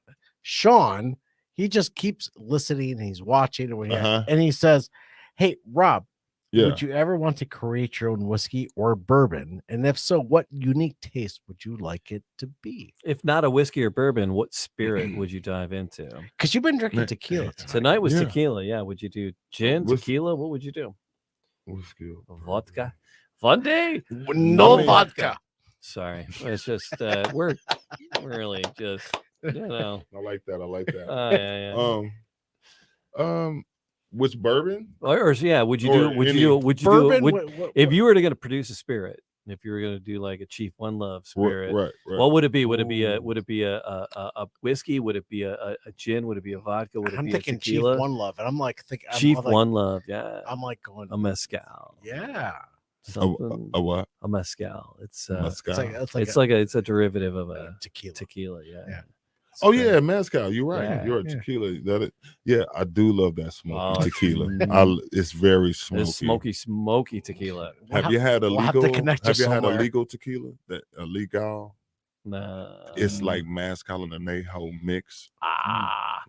Sean. He just keeps listening and he's watching and he says, "Hey, Rob, would you ever want to create your own whiskey or bourbon? And if so, what unique taste would you like it to be? If not a whiskey or bourbon, what spirit would you dive into? Because you've been drinking tequila tonight was tequila. Yeah. Would you do gin, tequila? What would you do? Whiskey, vodka, fun day, no vodka. Sorry, it's just we're really just I like that. Which bourbon? Would you if you were going to produce a spirit? If you were going to do like a Chief One Love spirit, right. What would it be? Would it be a whiskey? Would it be a gin? Would it be a vodka? Would it be a tequila? Chief One Love, and I'm like thinking Chief One Love. Yeah, I'm like going a mezcal. Yeah, a what? A mezcal. It's mezcal. It's a derivative of a tequila. Yeah. Oh yeah, mezcal. You're right. Yeah, you're a tequila. I do love that smoky tequila. It's very smoky. It's smoky tequila. Have you had a legal tequila? That a legal? No. It's like mezcal and anejo mix. I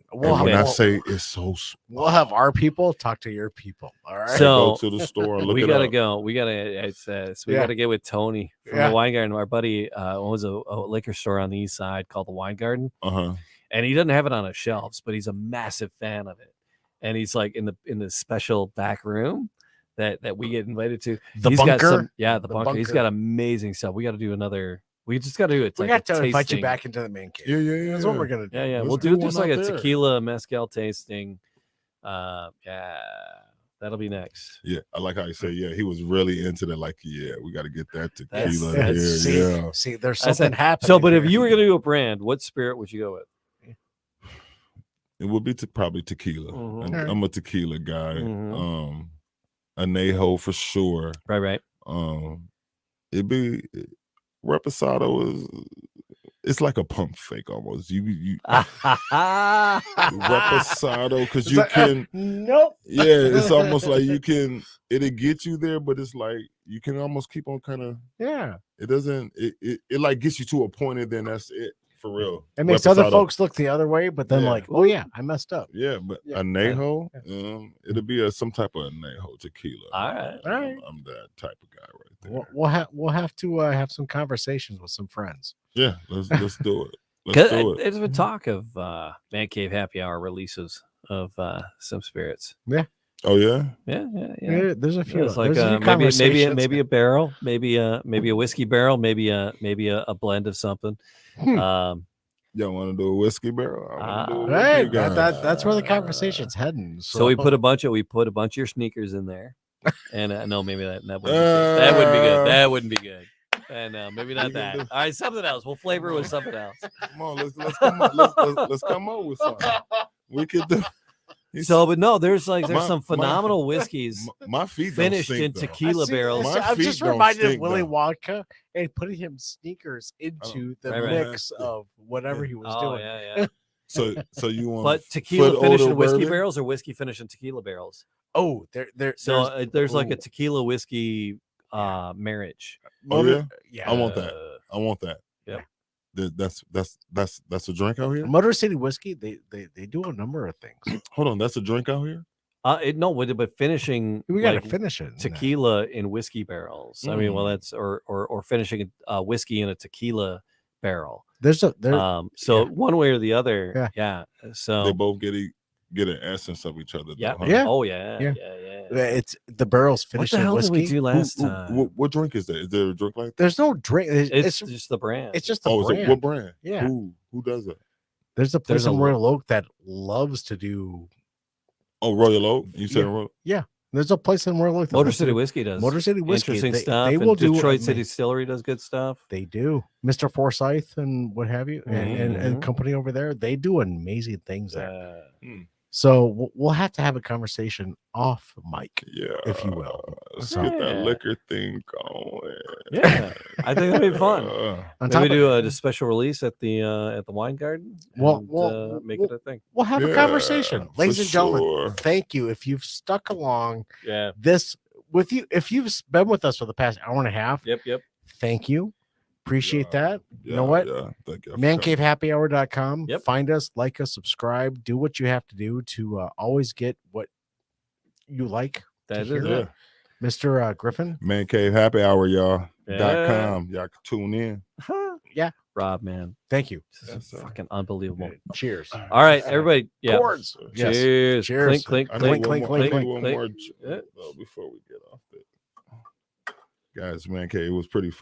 say it's so, we'll have our people talk to your people. All right. So go to the store. And look we it gotta up. go. We gotta get with Tony from the Wine Garden. Our buddy owns a liquor store on the east side called the Wine Garden. And he doesn't have it on his shelves, but he's a massive fan of it. And he's like in the special back room that we get invited to. The bunker. The bunker. He's got amazing stuff. We got to do another. We just got to do it. We got to invite you back into the main cave. Yeah. That's what we're gonna do. Yeah. We'll do just like a tequila mezcal tasting. That'll be next. Yeah, I like how you say. Yeah, he was really into that. Like, we got to get that tequila here. See, there's something happening. So, but if you were gonna do a brand, what spirit would you go with? It would be probably tequila. I'm a tequila guy. Anejo for sure. Right. It'd be Reposado it's like a pump fake almost. You Reposado because you can. Nope. Yeah, it's almost like it'll get you there, but it's like you can almost keep on kind of. Yeah. It doesn't. It like gets you to a point and then that's it. For real. It makes other folks look the other way, but then I messed up. Yeah, but anejo, it'll be some type of anejo tequila. All right. I'm that type of guy right there. We'll have to have some conversations with some friends. Yeah, let's do it. Let's do it. There's been talk of Man Cave Happy Hour releases of some spirits. Yeah. Oh yeah. Yeah. There's a few. It's like maybe a barrel, maybe a whiskey barrel, maybe a blend of something. Y'all want to do a whiskey barrel? Right. That's where the conversation's heading. So we put a bunch of your sneakers in there, and no, maybe that wouldn't be good. That wouldn't be good. And maybe not that. All right, something else. We'll flavor it with something else. Come on, let's come up with something. We could do. So, but no, there's some phenomenal whiskeys. My feet finished don't in stink, tequila barrels. I'm just reminded of Willy Wonka and putting him sneakers into the mix of whatever he was doing. Yeah. So you want? But tequila finished in whiskey barrels or whiskey finished in tequila barrels? Oh, there's like a tequila whiskey marriage. Oh yeah. I want that. Yeah. That's a drink out here. Motor City Whiskey, they do a number of things. Hold on, that's a drink out here. No, but finishing. We got to like, finish it. tequila in whiskey barrels. I mean, well, that's or finishing a whiskey in a tequila barrel. So one way or the other, yeah. So they both get an essence of each other. Yeah, though, huh? Yeah. Oh yeah. It's the barrels What finished the in hell did whiskey. we do last time? What drink is that? Is there a drink like that? There's no drink. It's just the brand. It's just the Oh, brand. is it, what brand? Yeah. Who does that? There's a place There's a in Royal Oak that loves to do. Oh, Royal Oak. You said Royal? Yeah. There's a place in Royal Oak. Motor City Whiskey does Motor City Whiskey. interesting stuff. They and will do. Detroit City Distillery does good stuff. They do. Mr. Forsyth and what have you, and company over there. They do amazing things there. So we'll have to have a conversation off mic, if you will. Let's get that liquor thing going. Yeah, I think that'd be fun. Maybe do a special release at the wine garden. Well, make it a thing. We'll have a conversation, ladies and gentlemen. Sure. Thank you if you've stuck along. Yeah, this with you. If you've been with us for the past hour and a half. Yep. Thank you. Appreciate that. You know what? Yeah, thank you. mancavehappyhour.com. Yep. Find us, like us, subscribe, do what you have to do to always get what you like. That is it. Mr. Griffin. Man Cave Happy Hour, y'all. .com. Y'all can tune in. Yeah. Rob, man. Thank you. This is fucking unbelievable. Cheers. All right, everybody. Yeah. Chords. Yes. Cheers. Cheers. Clink, I clink, need clink, one clink, more clink. before we get off it. Guys, Man Cave, it was pretty fun.